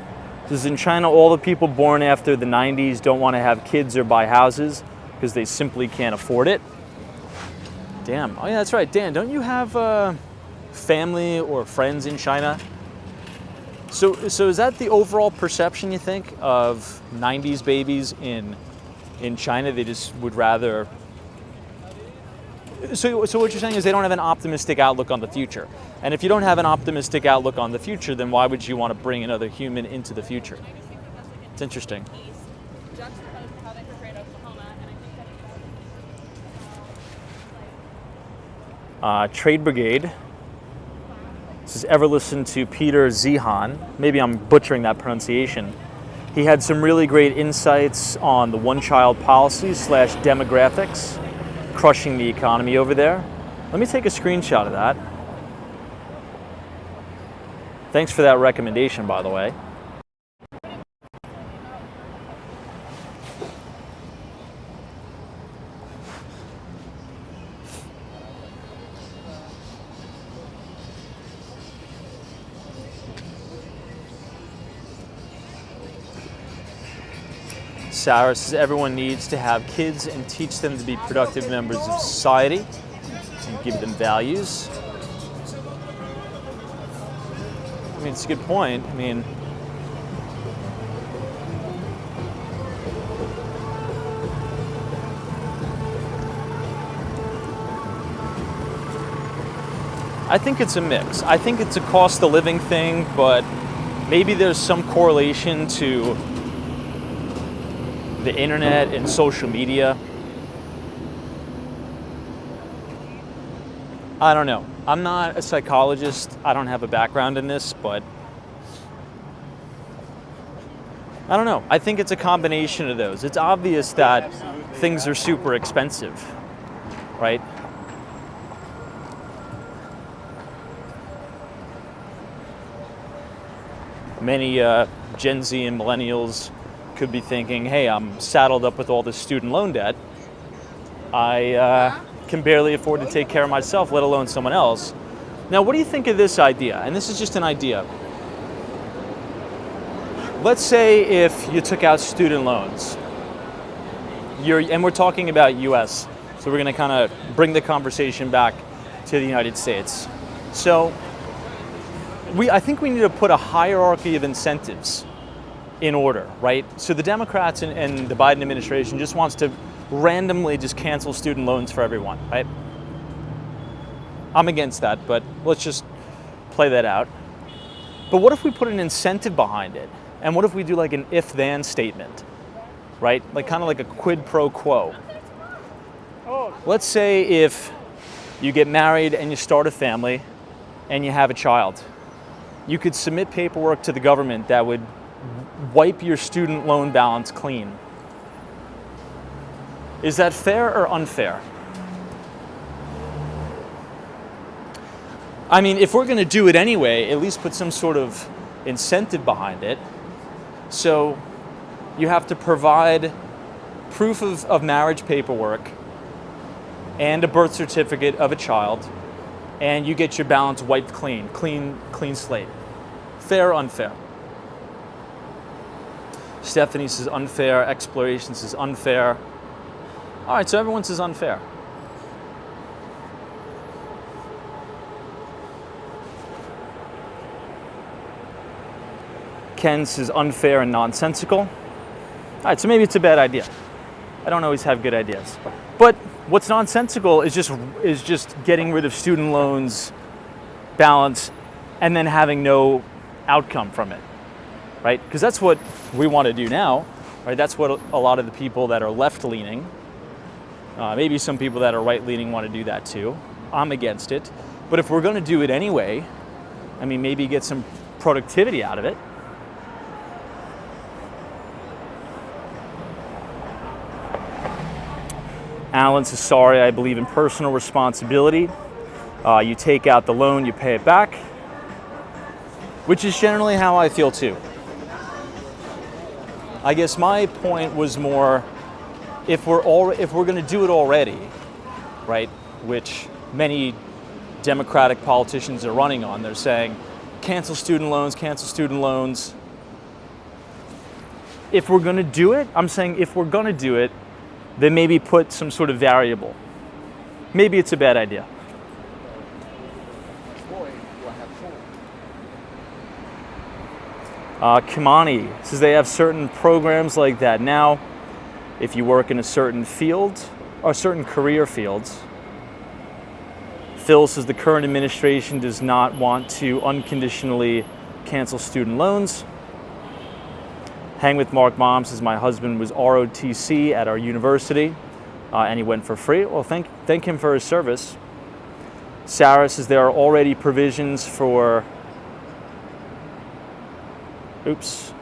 Speaker 3: Says in China, all the people born after the 90s don't want to have kids or buy houses because they simply can't afford it. Damn. Oh yeah, that's right. Dan, don't you have family or friends in China? So is that the overall perception, you think, of 90s babies in China? They just would rather... So what you're saying is they don't have an optimistic outlook on the future. And if you don't have an optimistic outlook on the future, then why would you want to bring another human into the future? It's interesting. Trade Brigade says, ever listen to Peter Zihan? Maybe I'm butchering that pronunciation. He had some really great insights on the one-child policy / demographics crushing the economy over there. Let me take a screenshot of that. Thanks for that recommendation, by the way. Sarah says everyone needs to have kids and teach them to be productive members of society and give them values. I mean, it's a good point. I mean, I think it's a mix. I think it's a cost of living thing, but maybe there's some correlation to the internet and social media. I don't know. I'm not a psychologist. I don't have a background in this, but I don't know. I think it's a combination of those. It's obvious that things are super expensive, right? Many Gen Z and millennials could be thinking, hey, I'm saddled up with all this student loan debt. I can barely afford to take care of myself, let alone someone else. Now, what do you think of this idea? And this is just an idea. Let's say if you took out student loans, and we're talking about US, so we're gonna kind of bring the conversation back to the United States. So I think we need to put a hierarchy of incentives in order, right? So the Democrats and the Biden administration just wants to randomly just cancel student loans for everyone, right? I'm against that, but let's just play that out. But what if we put an incentive behind it? And what if we do like an if-then statement, right? Like kind of like a quid pro quo. Let's say if you get married and you start a family and you have a child, you could submit paperwork to the government that would wipe your student loan balance clean. Is that fair or unfair? I mean, if we're going to do it anyway, at least put some sort of incentive behind it. So you have to provide proof of marriage paperwork and a birth certificate of a child, and you get your balance wiped clean slate. Fair or unfair? Stephanie says unfair. Exploration says unfair. All right, so everyone says unfair. Ken says unfair and nonsensical. All right, so maybe it's a bad idea. I don't always have good ideas. But what's nonsensical is just getting rid of student loans balance and then having no outcome from it, right? Because that's what we want to do now, right? That's what a lot of the people that are left-leaning, maybe some people that are right-leaning want to do that too. I'm against it. But if we're going to do it anyway, I mean, maybe get some productivity out of it. Alan says, sorry, I believe in personal responsibility. You take out the loan, you pay it back, which is generally how I feel too. I guess my point was more, if we're going to do it already, right, which many Democratic politicians are running on, they're saying, cancel student loans, cancel student loans. If we're going to do it, I'm saying if we're going to do it, then maybe put some sort of variable. Maybe it's a bad idea. Kimani says they have certain programs like that now. If you work in a certain field or certain career fields. Phil says the current administration does not want to unconditionally cancel student loans. Hang with Mark Mom says my husband was ROTC at our university and he went for free. Well, thank him for his service. Sarah says there are already provisions for, oops.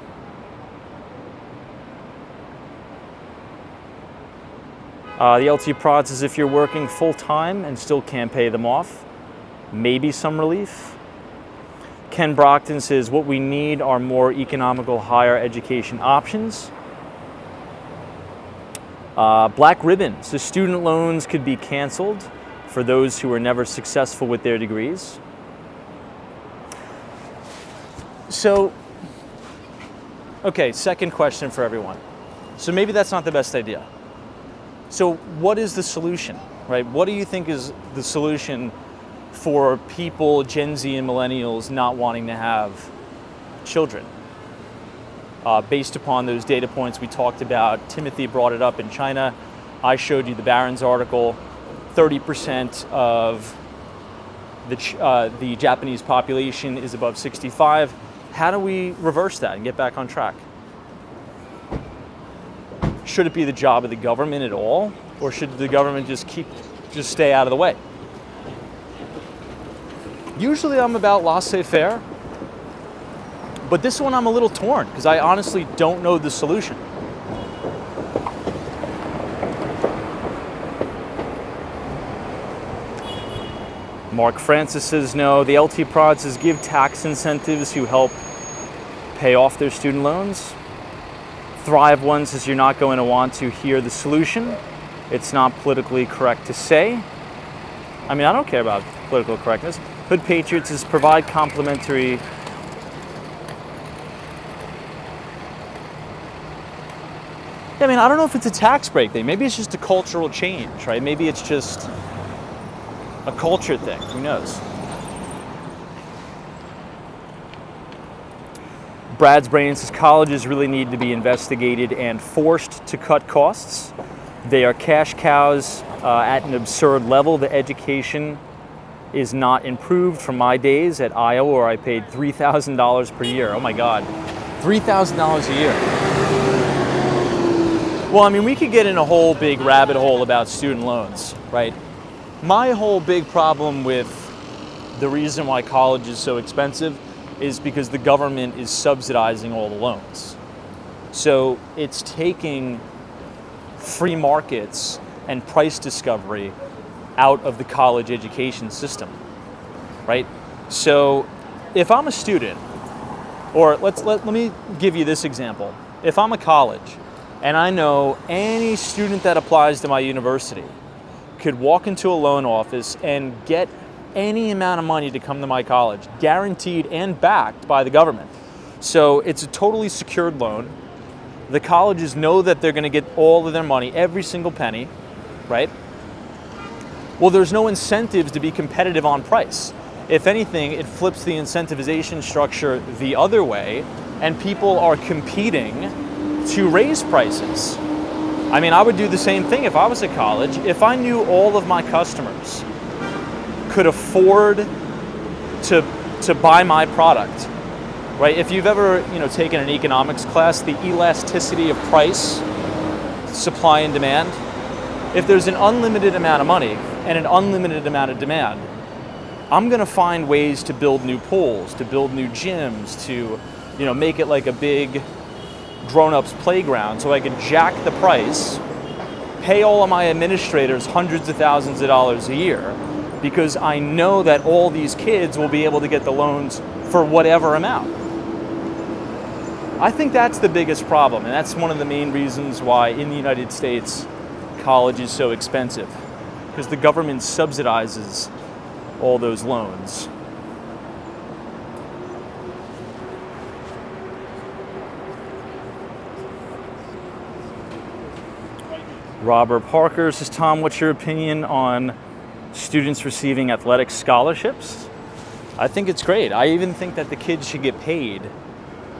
Speaker 3: The LT Prod says if you're working full-time and still can't pay them off, maybe some relief. Ken Brockton says what we need are more economical higher education options. Black Ribbon says student loans could be canceled for those who were never successful with their degrees. So, okay, second question for everyone. So maybe that's not the best idea. So what is the solution, right? What do you think is the solution for people, Gen Z and millennials, not wanting to have children? Based upon those data points we talked about, Timothy brought it up in China. I showed you the Barron's article. 30% of the Japanese population is above 65. How do we reverse that and get back on track? Should it be the job of the government at all? Or should the government just stay out of the way? Usually I'm about laissez-faire, but this one I'm a little torn because I honestly don't know the solution. Mark Francis says no. The LT Prod says give tax incentives who help pay off their student loans. Thrive One says you're not going to want to hear the solution. It's not politically correct to say. I mean, I don't care about political correctness. Hood Patriots says provide complementary. I mean, I don't know if it's a tax break thing. Maybe it's just a cultural change, right? Maybe it's just a culture thing. Who knows? Brad's Brain says colleges really need to be investigated and forced to cut costs. They are cash cows at an absurd level. The education is not improved from my days at Iowa where I paid $3,000 per year. Oh my God, $3,000 a year. Well, I mean, we could get in a whole big rabbit hole about student loans, right? My whole big problem with the reason why college is so expensive is because the government is subsidizing all the loans. So it's taking free markets and price discovery out of the college education system, right? So if I'm a student, or let me give you this example. If I'm a college and I know any student that applies to my university could walk into a loan office and get any amount of money to come to my college, guaranteed and backed by the government. So it's a totally secured loan. The colleges know that they're going to get all of their money, every single penny, right? Well, there's no incentives to be competitive on price. If anything, it flips the incentivization structure the other way, and people are competing to raise prices. I mean, I would do the same thing if I was at college. If I knew all of my customers could afford to buy my product, right? If you've ever, taken an economics class, the elasticity of price, supply and demand, if there's an unlimited amount of money and an unlimited amount of demand, I'm going to find ways to build new pools, to build new gyms, to make it like a big grown-ups playground so I can jack the price, pay all of my administrators hundreds of thousands of dollars a year, because I know that all these kids will be able to get the loans for whatever amount. I think that's the biggest problem, and that's one of the main reasons why in the United States college is so expensive, because the government subsidizes all those loans. Robert Parker says, Tom, what's your opinion on students receiving athletic scholarships? I think it's great. I even think that the kids should get paid,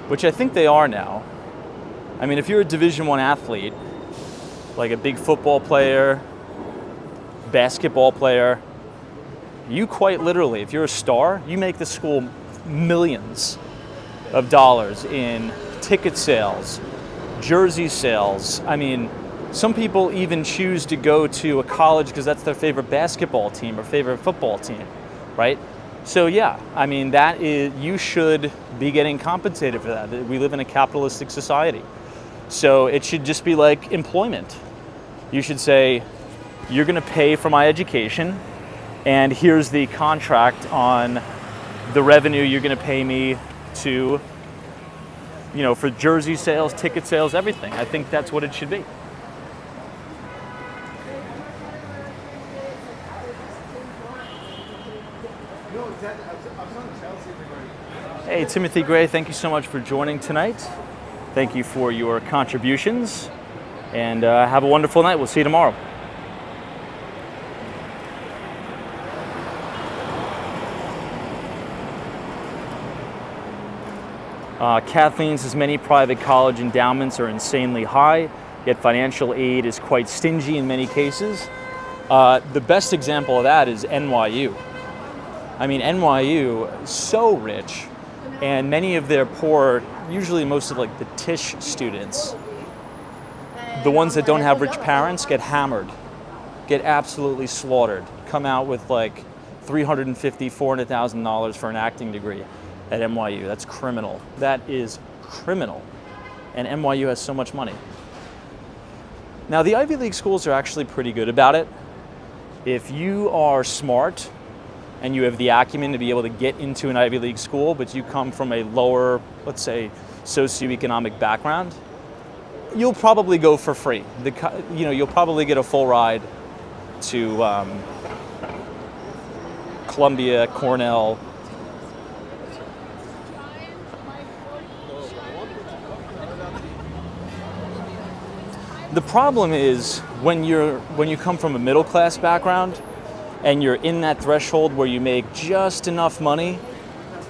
Speaker 3: which I think they are now. I mean, if you're a Division I athlete, like a big football player, basketball player, you quite literally, if you're a star, you make the school millions of dollars in ticket sales, jersey sales. I mean, some people even choose to go to a college because that's their favorite basketball team or favorite football team, right? So yeah, I mean, you should be getting compensated for that. We live in a capitalistic society. So it should just be like employment. You should say, you're going to pay for my education, and here's the contract on the revenue you're going to pay me to, for jersey sales, ticket sales, everything. I think that's what it should be. Hey, Timothy Gray, thank you so much for joining tonight. Thank you for your contributions, and have a wonderful night. We'll see you tomorrow. Kathleen says many private college endowments are insanely high, yet financial aid is quite stingy in many cases. The best example of that is NYU. I mean, NYU is so rich, and many of their poor, usually most of like the Tisch students, the ones that don't have rich parents, get hammered, get absolutely slaughtered, come out with like $350,000, $400,000 for an acting degree at NYU. That's criminal. That is criminal. And NYU has so much money. Now, the Ivy League schools are actually pretty good about it. If you are smart and you have the acumen to be able to get into an Ivy League school, but you come from a lower, let's say, socioeconomic background, you'll probably go for free. You'll probably get a full ride to Columbia, Cornell. The problem is when you come from a middle class background and you're in that threshold where you make just enough money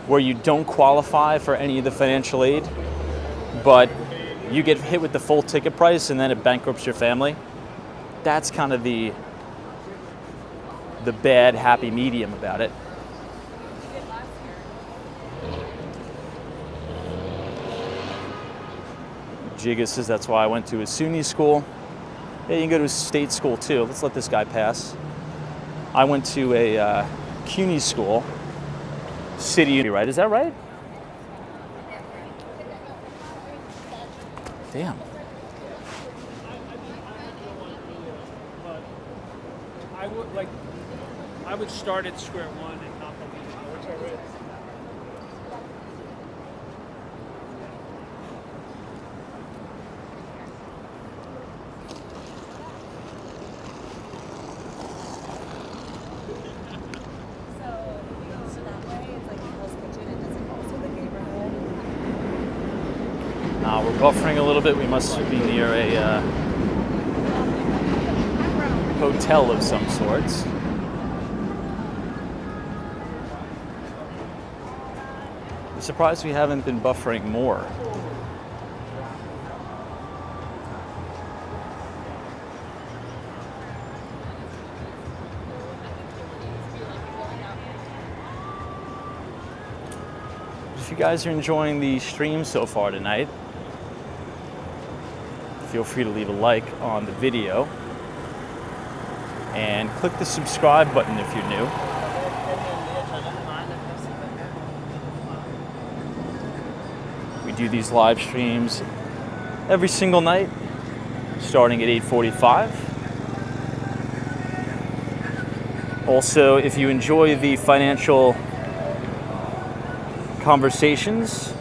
Speaker 3: where you don't qualify for any of the financial aid, but you get hit with the full ticket price and then it bankrupts your family. That's kind of the bad happy medium about it. Jiga says that's why I went to a SUNY school. Yeah, you can go to a state school too. Let's let this guy pass. I went to a CUNY school, City, right? Is that right? Damn.
Speaker 2: But I would start at square one and not believe it, whichever it is.
Speaker 3: We're buffering a little bit. We must be near a hotel of some sorts. I'm surprised we haven't been buffering more. If you guys are enjoying the stream so far tonight, feel free to leave a like on the video and click the subscribe button if you're new. We do these live streams every single night, starting at 8:45. Also, if you enjoy the financial conversations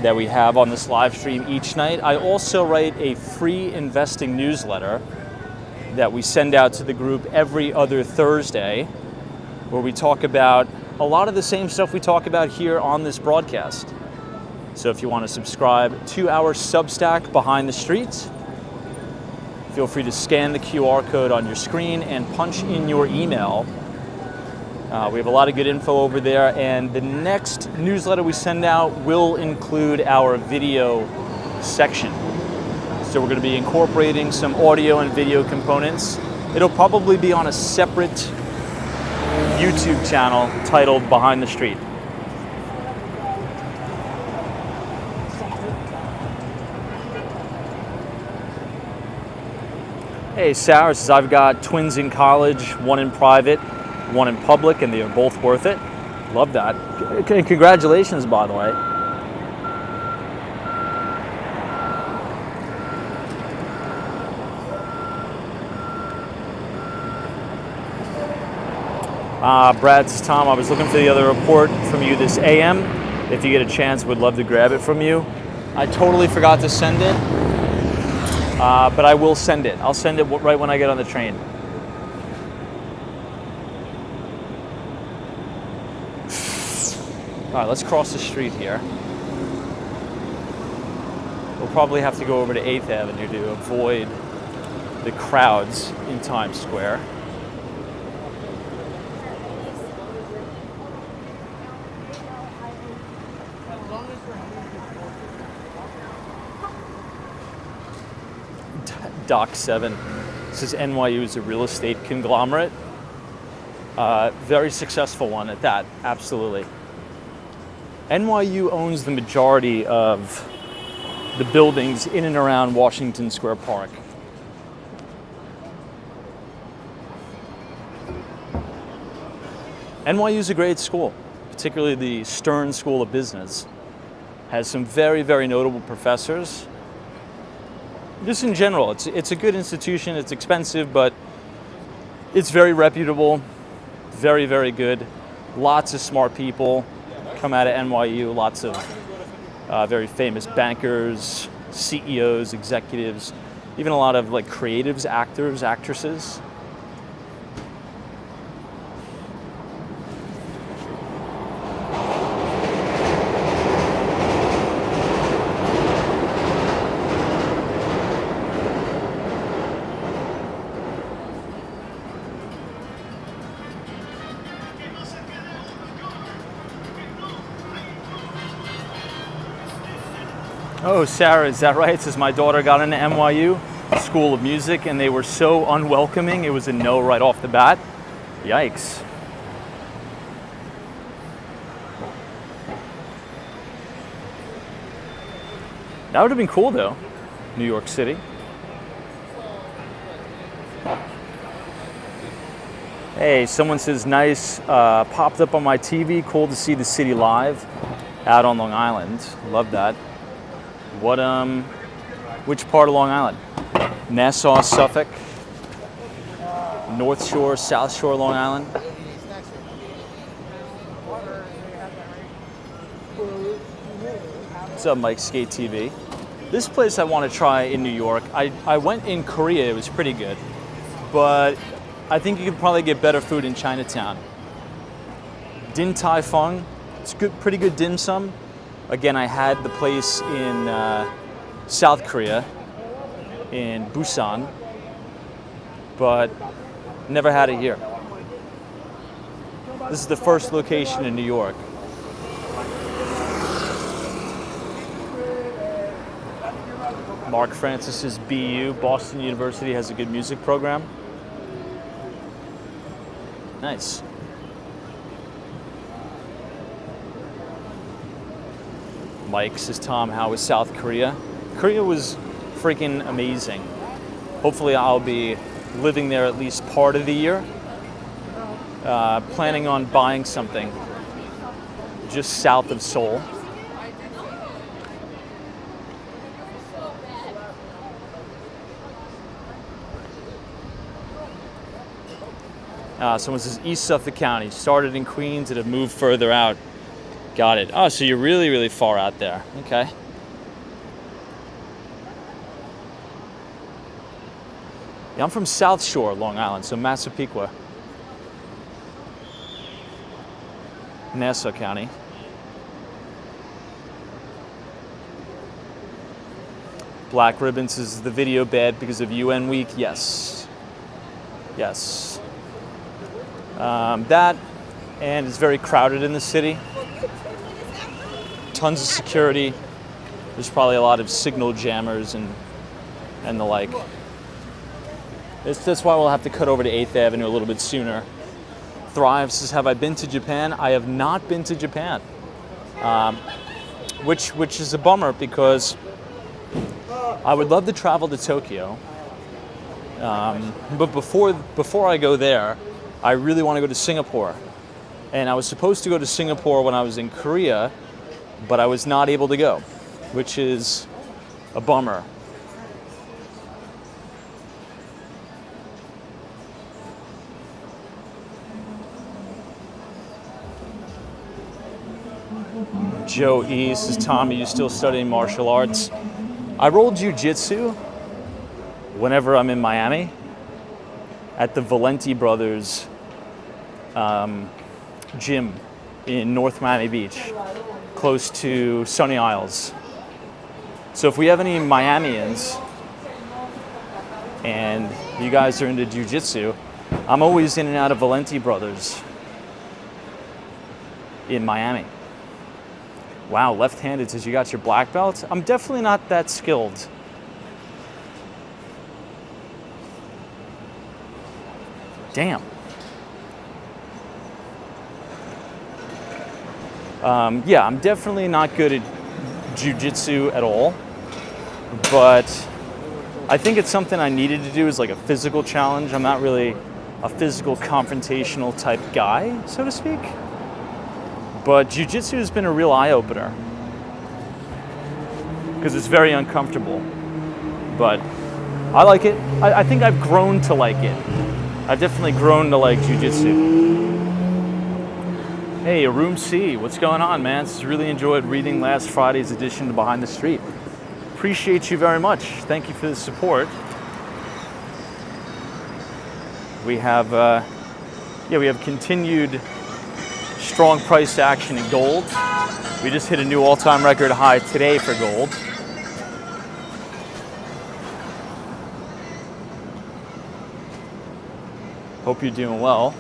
Speaker 3: that we have on this live stream each night, I also write a free investing newsletter that we send out to the group every other Thursday, where we talk about a lot of the same stuff we talk about here on this broadcast. So if you want to subscribe to our Substack Behind the Streets, feel free to scan the QR code on your screen and punch in your email. We have a lot of good info over there, and the next newsletter we send out will include our video section. So we're going to be incorporating some audio and video components. It'll probably be on a separate YouTube channel titled Behind the Street. Hey, Sarah says, I've got twins in college, one in private, one in public, and they are both worth it. Love that. Congratulations, by the way. Brad says, Tom, I was looking for the other report from you this AM. If you get a chance, would love to grab it from you. I totally forgot to send it, but I will send it. I'll send it right when I get on the train. All right, let's cross the street here. We'll probably have to go over to 8th Avenue to avoid the crowds in Times Square. Doc 7 says NYU is a real estate conglomerate. Very successful one at that, absolutely. NYU owns the majority of the buildings in and around Washington Square Park. NYU is a great school, particularly the Stern School of Business. Has some very, very notable professors. Just in general, it's a good institution. It's expensive, but it's very reputable, very, very good. Lots of smart people come out of NYU, lots of very famous bankers, CEOs, executives, even a lot of like creatives, actors, actresses. Oh, Sarah, is that right? It says my daughter got into NYU School of Music and they were so unwelcoming. It was a no right off the bat. Yikes. That would have been cool though, New York City. Hey, someone says nice, popped up on my TV. Cool to see the city live out on Long Island. Love that. What Which part of Long Island? Nassau, Suffolk, North Shore, South Shore, Long Island. What's up, Mike Skate TV? This place I want to try in New York. I went in Korea, it was pretty good. But I think you could probably get better food in Chinatown. Din Tai Fung, it's good, pretty good dim sum. Again, I had the place in South Korea, in Busan, but never had it here. This is the first location in New York. Mark Francis's BU, Boston University, has a good music program. Nice. Mike says, Tom, how was South Korea? Korea was freaking amazing. Hopefully I'll be living there at least part of the year. Planning on buying something just south of Seoul. Someone says East Suffolk County. Started in Queens and have moved further out. Got it. Oh, so you're really, really far out there. Okay. Yeah, I'm from South Shore, Long Island, so Massapequa. Nassau County. Black Ribbons is the video bad because of UN week? Yes. Yes. That, and it's very crowded in the city. Tons of security. There's probably a lot of signal jammers and the like. That's why we'll have to cut over to 8th Avenue a little bit sooner. Thrive says, have I been to Japan? I have not been to Japan. Which is a bummer because I would love to travel to Tokyo. But before I go there, I really want to go to Singapore. And I was supposed to go to Singapore when I was in Korea, but I was not able to go, which is a bummer. Joe E says, Tom, are you still studying martial arts? I roll jiu-jitsu whenever I'm in Miami at the Valenti Brothers gym in North Miami Beach, close to Sunny Isles. So if we have any Miamians and you guys are into jiu-jitsu, I'm always in and out of Valenti Brothers in Miami. Wow, left-handed says you got your black belt? I'm definitely not that skilled. Damn. Yeah, I'm definitely not good at jiu-jitsu at all, but I think it's something I needed to do as like a physical challenge. I'm not really a physical confrontational type guy, so to speak. But jiu-jitsu has been a real eye-opener because it's very uncomfortable. But I like it. I think I've grown to like it. I've definitely grown to like jiu-jitsu. Hey, Room C, what's going on, man? Just really enjoyed reading last Friday's edition of Behind the Street. Appreciate you very much. Thank you for the support. We have, we have continued strong price action in gold. We just hit a new all-time record high today for gold. Hope you're doing well.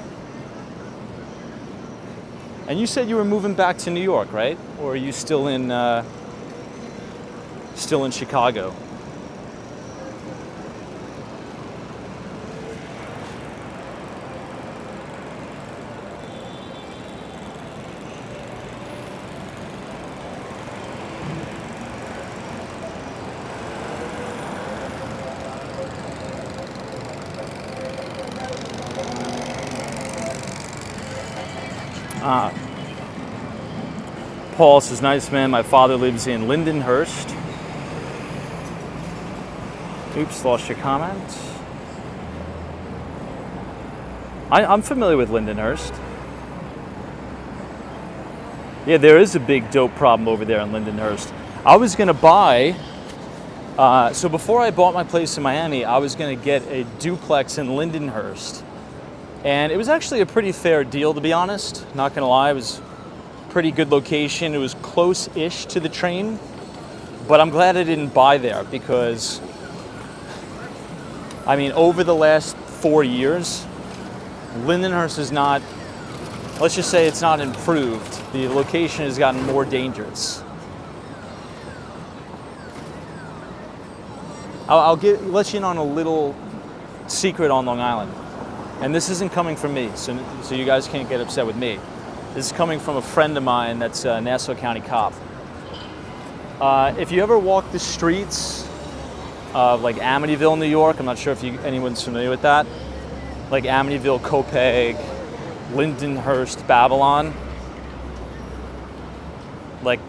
Speaker 3: And you said you were moving back to New York, right? Or are you still in Chicago? Paul says, nice man, my father lives in Lindenhurst. Oops, lost your comment. I'm familiar with Lindenhurst. Yeah, there is a big dope problem over there in Lindenhurst. I was going to buy, so before I bought my place in Miami, I was going to get a duplex in Lindenhurst. And it was actually a pretty fair deal, to be honest. Not going to lie, it was a pretty good location. It was close-ish to the train. But I'm glad I didn't buy there because, I mean, over the last 4 years, Lindenhurst is not, let's just say it's not improved. The location has gotten more dangerous. I'll let you in on a little secret on Long Island. And this isn't coming from me, so you guys can't get upset with me. This is coming from a friend of mine that's a Nassau County cop. If you ever walk the streets of like Amityville, New York, I'm not sure if anyone's familiar with that, like Amityville, Copiague, Lindenhurst, Babylon, like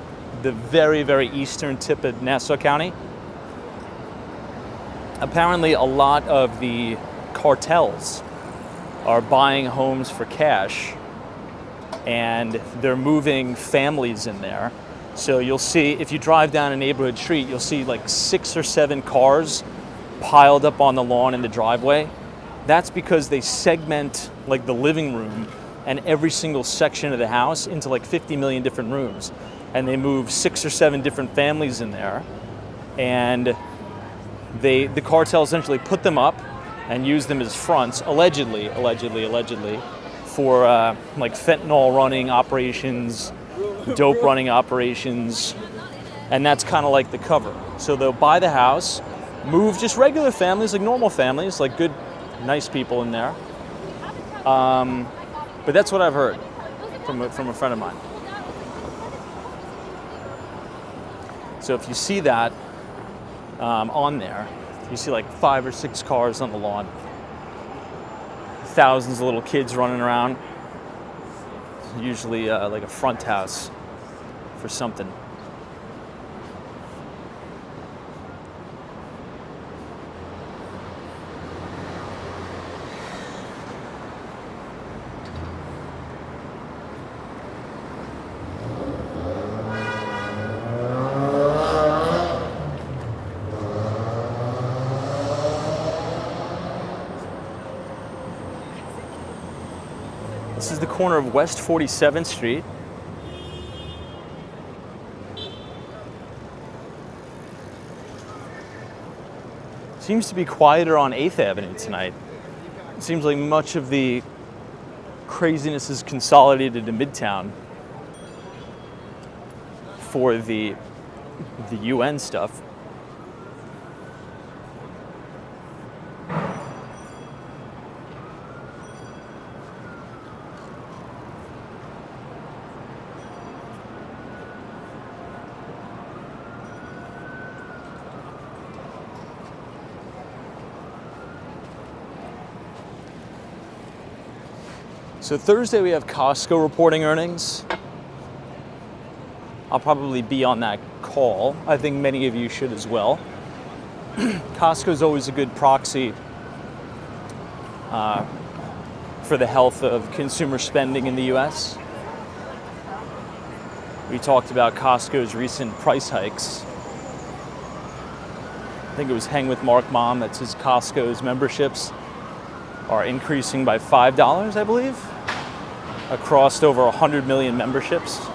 Speaker 3: the very, very eastern tip of Nassau County. Apparently a lot of the cartels are buying homes for cash and they're moving families in there. So you'll see, if you drive down a neighborhood street, you'll see like 6 or 7 cars piled up on the lawn in the driveway. That's because they segment like the living room and every single section of the house into like 50 million different rooms. And they move 6 or 7 different families in there. And the cartel essentially put them up and use them as fronts, allegedly, for like fentanyl running operations, dope running operations, and that's kind of like the cover. So they'll buy the house, move just regular families, like normal families, like good, nice people in there. But that's what I've heard from a friend of mine. So if you see that on there, you see like 5 or 6 cars on the lawn, thousands of little kids running around, usually like a front house for something. This is the corner of West 47th Street. Seems to be quieter on 8th Avenue tonight. It seems like much of the craziness is consolidated to Midtown for the UN stuff. So Thursday we have Costco reporting earnings. I'll probably be on that call. I think many of you should as well. Costco is always a good proxy for the health of consumer spending in the US. We talked about Costco's recent price hikes. I think it was Hang with Mark Mom that says Costco's memberships are increasing by $5, I believe, across over 100 million memberships.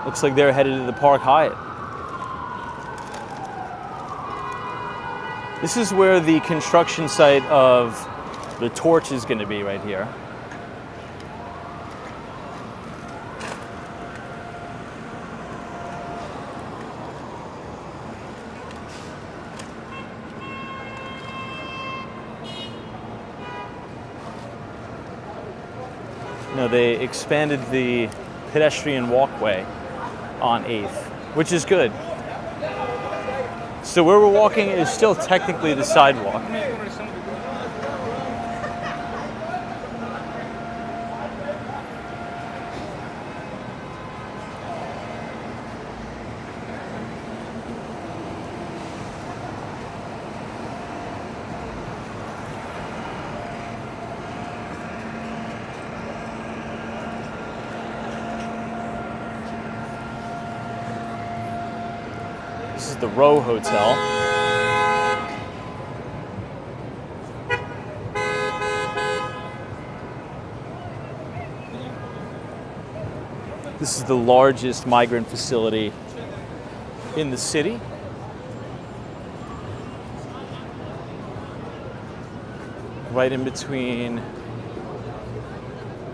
Speaker 3: Looks like they're headed to the Park Hyatt. This is where the construction site of the Torch is going to be, right here. No, they expanded the pedestrian walkway on 8th, which is good. So where we're walking is still technically the sidewalk. This is the Row Hotel. This is the largest migrant facility in the city. Right in between,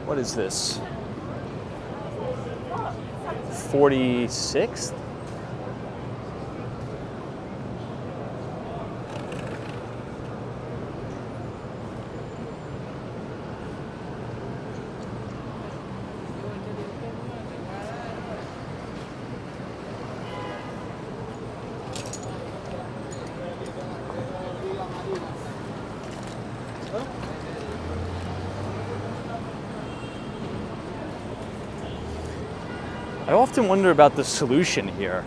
Speaker 3: what is this? 46th? I often wonder about the solution here.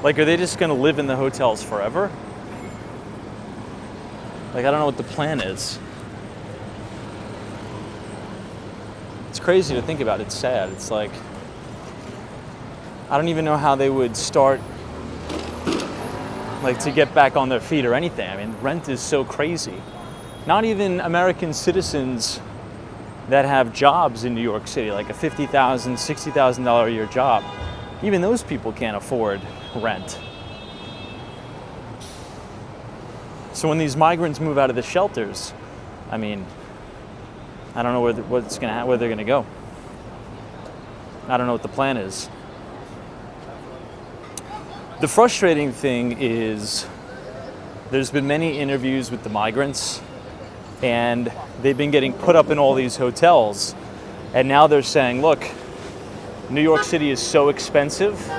Speaker 3: Like, are they just going to live in the hotels forever? Like, I don't know what the plan is. It's crazy to think about. It's sad. It's like, I don't even know how they would start, like, to get back on their feet or anything. I mean, rent is so crazy. Not even American citizens that have jobs in New York City, like a $50,000, $60,000 a year job. Even those people can't afford rent. So when these migrants move out of the shelters, I mean, I don't know where where they're gonna go. I don't know what the plan is. The frustrating thing is there's been many interviews with the migrants, and they've been getting put up in all these hotels, and now they're saying, look, New York City is so expensive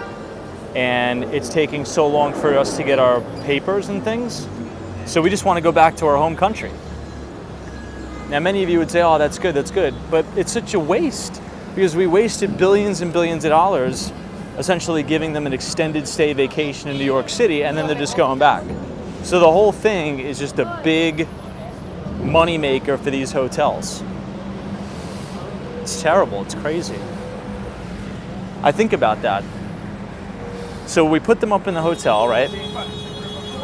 Speaker 3: and it's taking so long for us to get our papers and things, so we just want to go back to our home country. Now many of you would say, oh, that's good, but it's such a waste, because we wasted billions and billions of dollars essentially giving them an extended stay vacation in New York City, and then they're just going back. So the whole thing is just a big money maker for these hotels. It's terrible, it's crazy. I think about that. So we put them up in the hotel, right?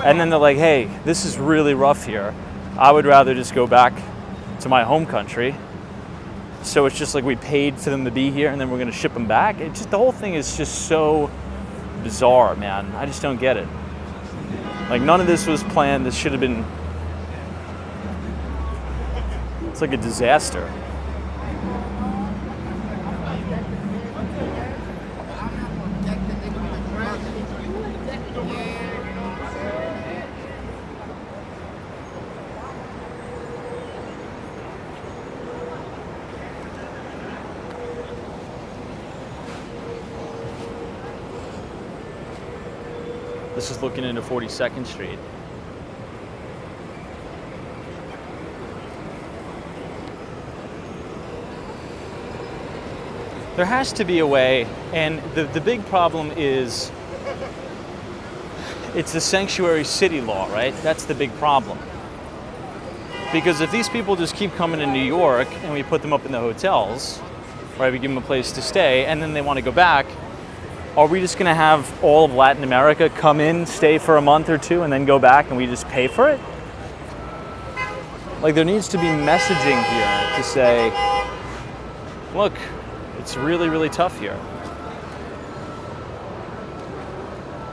Speaker 3: And then they're like, hey, this is really rough here. I would rather just go back to my home country. So it's just like we paid for them to be here and then we're gonna ship them back. It just, the whole thing is just so bizarre, man. I just don't get it. Like, none of this was planned. This should have been, it's like a disaster. This is looking into 42nd Street. There has to be a way, and the big problem is it's the sanctuary city law, right? That's the big problem. Because if these people just keep coming to New York and we put them up in the hotels, right, we give them a place to stay, and then they want to go back, are we just going to have all of Latin America come in, stay for a month or two, and then go back and we just pay for it? Like, there needs to be messaging here to say, look, it's really, really tough here.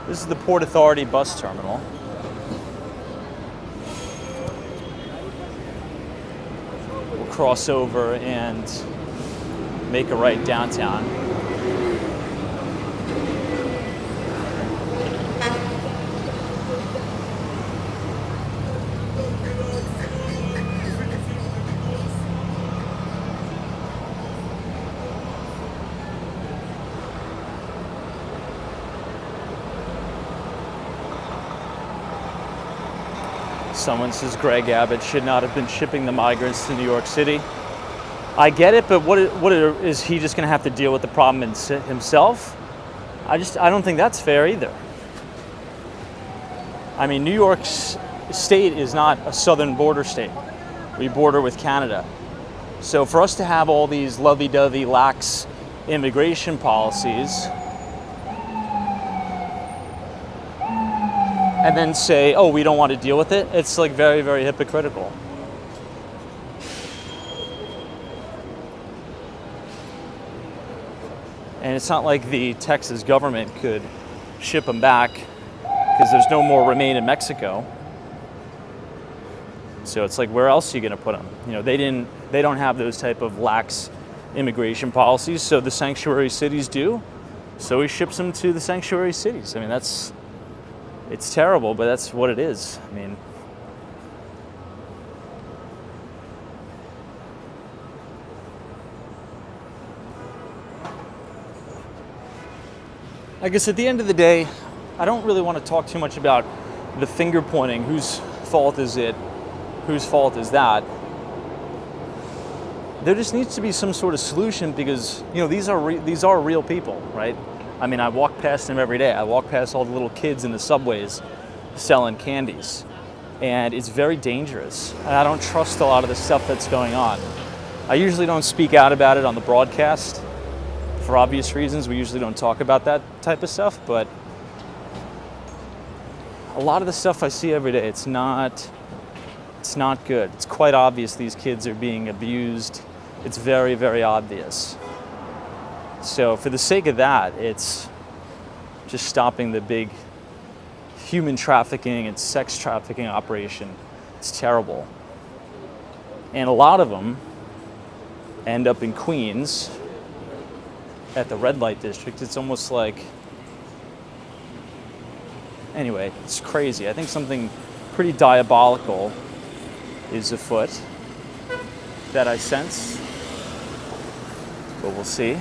Speaker 3: This is the Port Authority bus terminal. We'll cross over and make a right downtown. Someone says Greg Abbott should not have been shipping the migrants to New York City. I get it, but is he just going to have to deal with the problem himself? I don't think that's fair either. I mean, New York State is not a southern border state. We border with Canada. So for us to have all these lovey-dovey, lax immigration policies and then say, oh, we don't want to deal with it, it's like very, very hypocritical. And it's not like the Texas government could ship them back because there's no more remain in Mexico. So it's like, where else are you going to put them? You know, they don't have those type of lax immigration policies, so the sanctuary cities do. So he ships them to the sanctuary cities. I mean, it's terrible, but that's what it is. I mean, I guess at the end of the day, I don't really want to talk too much about the finger pointing. Whose fault is it? Whose fault is that? There just needs to be some sort of solution because, you know, these are real people, right? I mean, I walk past them every day. I walk past all the little kids in the subways selling candies, and it's very dangerous. And I don't trust a lot of the stuff that's going on. I usually don't speak out about it on the broadcast for obvious reasons. We usually don't talk about that type of stuff, but a lot of the stuff I see every day, it's not good. It's quite obvious these kids are being abused. It's very, very obvious. So for the sake of that, it's just stopping the big human trafficking and sex trafficking operation. It's terrible. And a lot of them end up in Queens at the red light district. It's almost like, anyway, it's crazy. I think something pretty diabolical is afoot that I sense, but we'll see.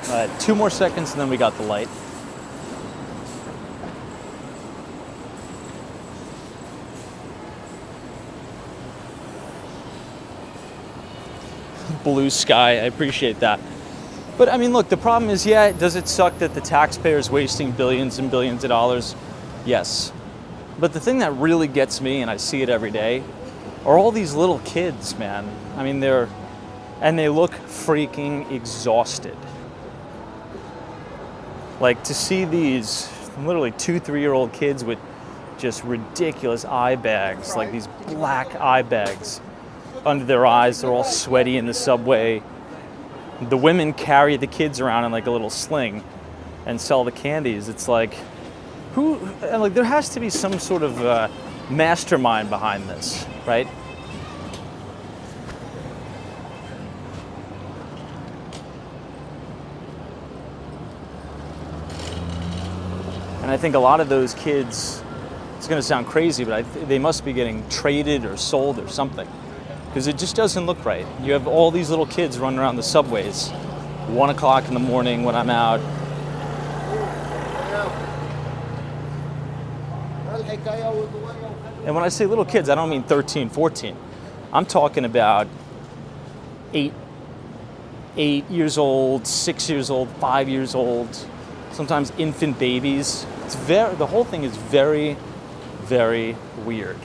Speaker 3: All right, 2 more seconds and then we got the light. Blue sky, I appreciate that. But I mean, look, the problem is, yeah, does it suck that the taxpayer's wasting billions and billions of dollars? Yes. But the thing that really gets me, and I see it every day, are all these little kids, man. I mean, they look freaking exhausted. Like, to see these literally 2-3-year-old kids with just ridiculous eye bags, like these black eye bags under their eyes, they're all sweaty in the subway. The women carry the kids around in like a little sling and sell the candies. It's like, there has to be some sort of mastermind behind this, right? And I think a lot of those kids, it's going to sound crazy, but they must be getting traded or sold or something. Because it just doesn't look right. You have all these little kids running around the subways, 1 o'clock in the morning when I'm out. And when I say little kids, I don't mean 13, 14. I'm talking about 8 years old, 6 years old, 5 years old, sometimes infant babies. The whole thing is very, very weird.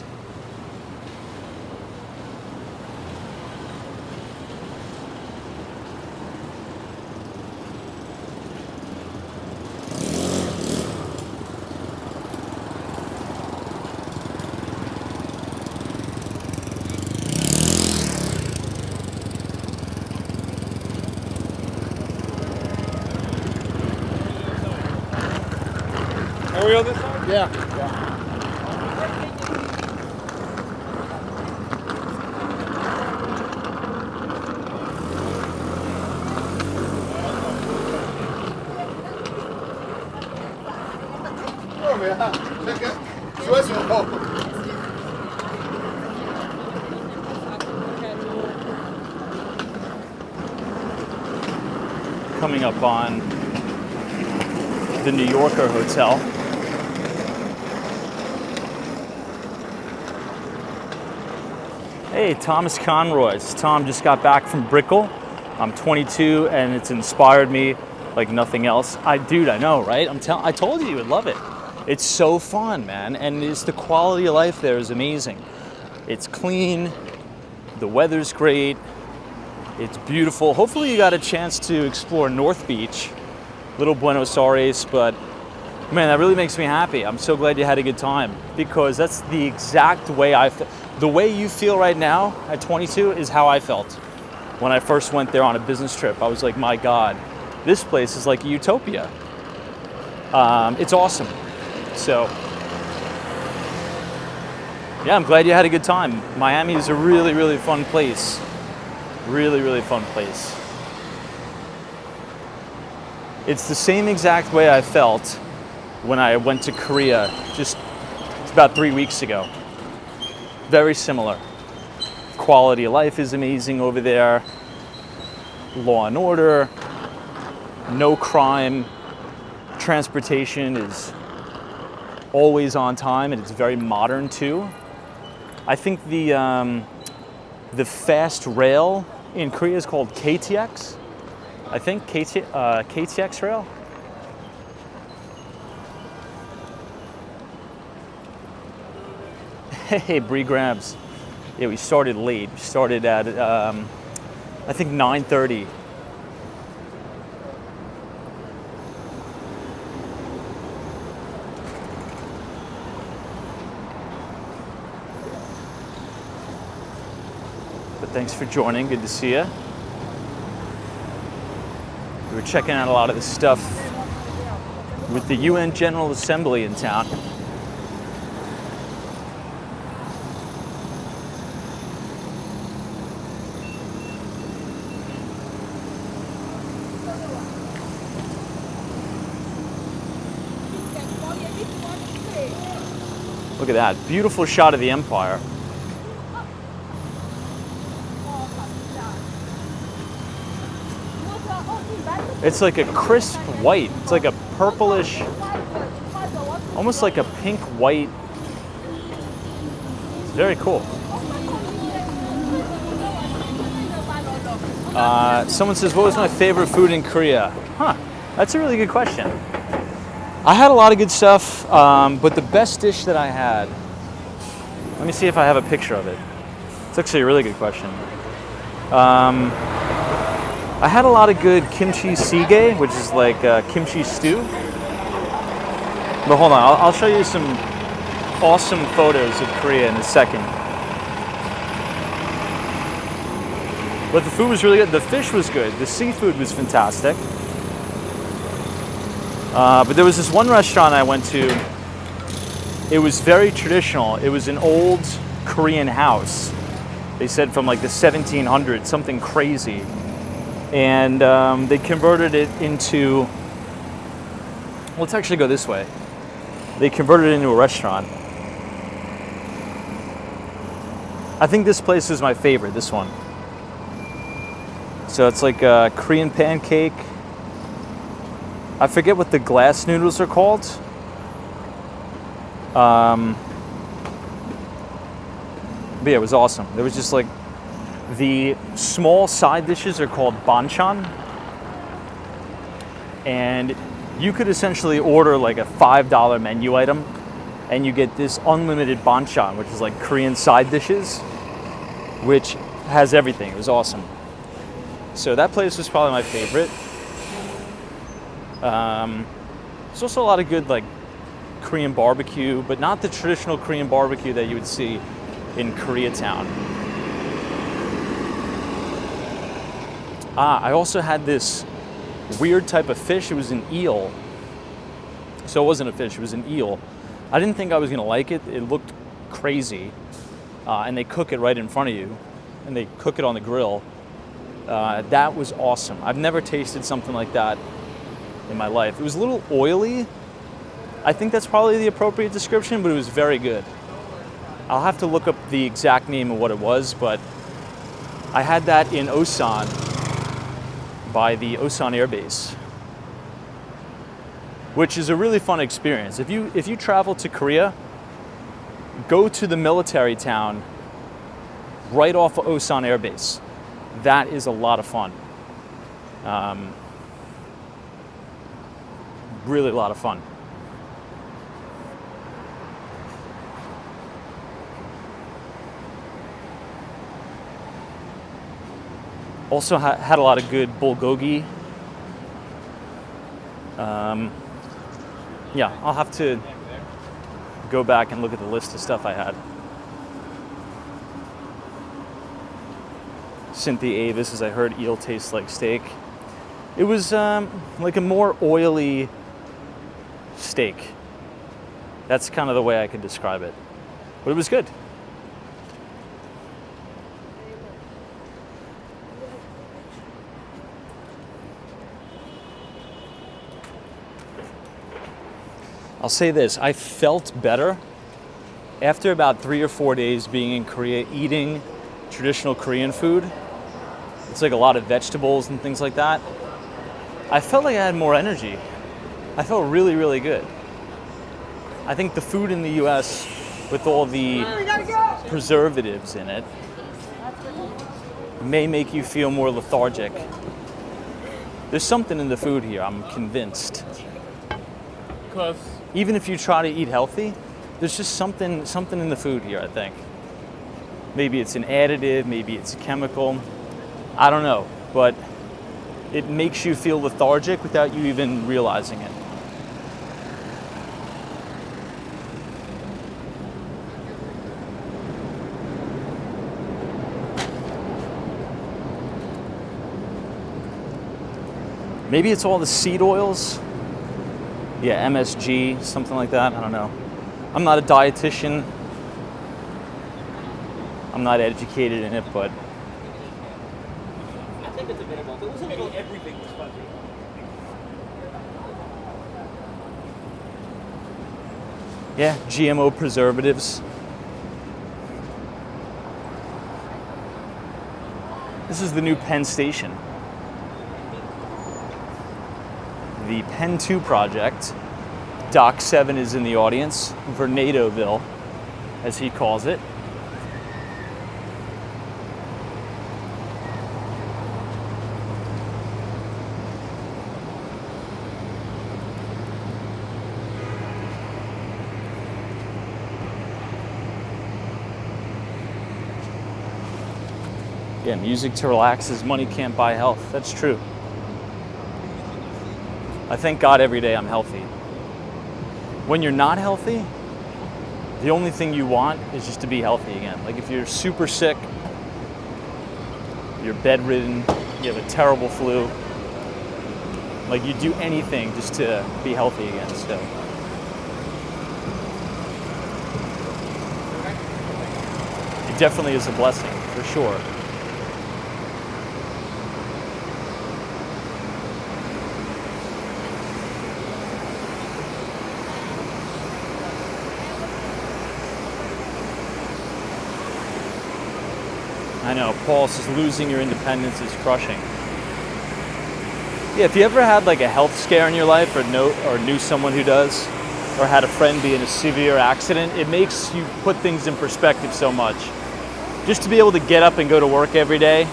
Speaker 2: Are we on this side?
Speaker 5: Yeah.
Speaker 3: coming up on the New Yorker Hotel. Hey, Thomas Conroy. Tom just got back from Brickell. I'm 22 and it's inspired me like nothing else. I know, right? I told you would love it. It's so fun, man. And the quality of life there is amazing. It's clean. The weather's great. It's beautiful. Hopefully you got a chance to explore North Beach, Little Buenos Aires, but man, that really makes me happy. I'm so glad you had a good time because that's the exact way the way you feel right now at 22 is how I felt when I first went there on a business trip. I was like, my God, this place is like a utopia. It's awesome. So, yeah, I'm glad you had a good time. Miami is a really, really fun place. Really, really fun place. It's the same exact way I felt when I went to Korea just about 3 weeks ago. Very similar. Quality of life is amazing over there. Law and order, no crime. Transportation is always on time and it's very modern too. I think the fast rail in Korea is called KTX. I think KTX rail. Hey, Bree Grabs. Yeah, we started late. We started at, I think 9:30. But thanks for joining. Good to see you. We were checking out a lot of the stuff with the UN General Assembly in town. Look at that, beautiful shot of the Empire. It's like a crisp white. It's like a purplish, almost like a pink white. It's very cool. Someone says, what was my favorite food in Korea? Huh, that's a really good question. I had a lot of good stuff, but the best dish that I had, let me see if I have a picture of it. It's actually a really good question. I had a lot of good kimchi jjigae, which is like kimchi stew. But hold on, I'll show you some awesome photos of Korea in a second. But the food was really good. The fish was good. The seafood was fantastic. But there was this one restaurant I went to. It was very traditional. It was an old Korean house. They said from like the 1700s, something crazy. And they converted it into, let's actually go this way. They converted it into a restaurant. I think this place is my favorite, this one. So it's like a Korean pancake. I forget what the glass noodles are called. But yeah, it was awesome. There was just like, the small side dishes are called banchan. And you could essentially order like a $5 menu item and you get this unlimited banchan, which is like Korean side dishes, which has everything. It was awesome. So that place was probably my favorite. There's also a lot of good like Korean barbecue, but not the traditional Korean barbecue that you would see in Koreatown. I also had this weird type of fish. It was an eel. So it wasn't a fish, it was an eel. I didn't think I was gonna like it. It looked crazy. And they cook it right in front of you. And they cook it on the grill. That was awesome. I've never tasted something like that in my life. It was a little oily. I think that's probably the appropriate description, but it was very good. I'll have to look up the exact name of what it was, but I had that in Osan by the Osan Air Base, which is a really fun experience. If you travel to Korea, go to the military town right off of Osan Air Base. That is a lot of fun. Really a lot of fun. Also had a lot of good bulgogi. Yeah, I'll have to go back and look at the list of stuff I had. Cynthia Avis, as I heard, eel tastes like steak. It was like a more oily steak. That's kind of the way I could describe it. But it was good. I'll say this, I felt better after about 3 or 4 days being in Korea, eating traditional Korean food. It's like a lot of vegetables and things like that. I felt like I had more energy. I felt really, really good. I think the food in the US, with all the preservatives in it, may make you feel more lethargic. There's something in the food here, I'm convinced. Even if you try to eat healthy, there's just something in the food here, I think. Maybe it's an additive, maybe it's a chemical. I don't know, but it makes you feel lethargic without you even realizing it. Maybe it's all the seed oils. Yeah, MSG, something like that. I don't know. I'm not a dietitian. I'm not educated in it, but
Speaker 2: I think it's a bit of both. It was a little everything was fuzzy.
Speaker 3: yeah, GMO preservatives. This is the new Penn Station. The Penn 2 project. Doc 7 is in the audience, Vernadoville, as he calls it. Yeah, music to relax is money can't buy health. That's true. I thank God every day I'm healthy. When you're not healthy, the only thing you want is just to be healthy again. Like if you're super sick, you're bedridden, you have a terrible flu, like you do anything just to be healthy again. So it definitely is a blessing, for sure. I know, Paul says losing your independence is crushing. Yeah, if you ever had like a health scare in your life or knew someone who does, or had a friend be in a severe accident, it makes you put things in perspective so much. Just to be able to get up and go to work every day,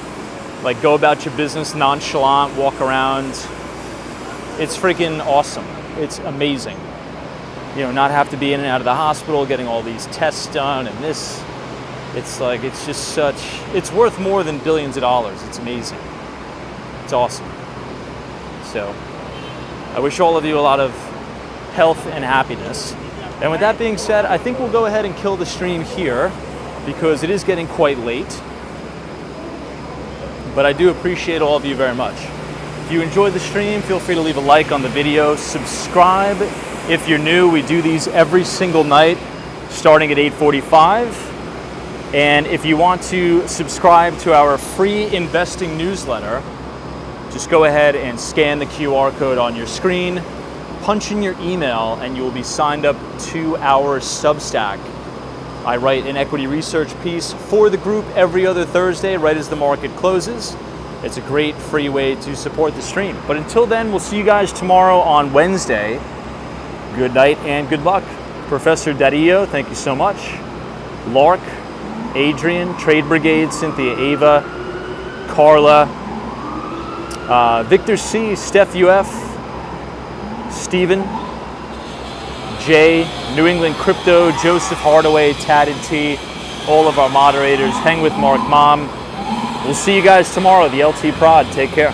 Speaker 3: like go about your business nonchalant, walk around, it's freaking awesome. It's amazing. You know, not have to be in and out of the hospital, getting all these tests done and this. It's like, it's just it's worth more than billions of dollars. It's amazing. It's awesome. So, I wish all of you a lot of health and happiness. And with that being said, I think we'll go ahead and kill the stream here because it is getting quite late. But I do appreciate all of you very much. If you enjoyed the stream, feel free to leave a like on the video. Subscribe if you're new. We do these every single night starting at 8:45. And if you want to subscribe to our free investing newsletter, just go ahead and scan the QR code on your screen, punch in your email, and you will be signed up to our Substack. I write an equity research piece for the group every other Thursday, right as the market closes. It's a great free way to support the stream. But until then, we'll see you guys tomorrow on Wednesday. Good night and good luck. Professor Dario, thank you so much. Lark, Adrian, Trade Brigade, Cynthia Ava, Carla, Victor C, Steph UF, Stephen, Jay, New England Crypto, Joseph Hardaway, Tad and T, all of our moderators. Hang with Mark Mom. We'll see you guys tomorrow, the LT Prod. Take care.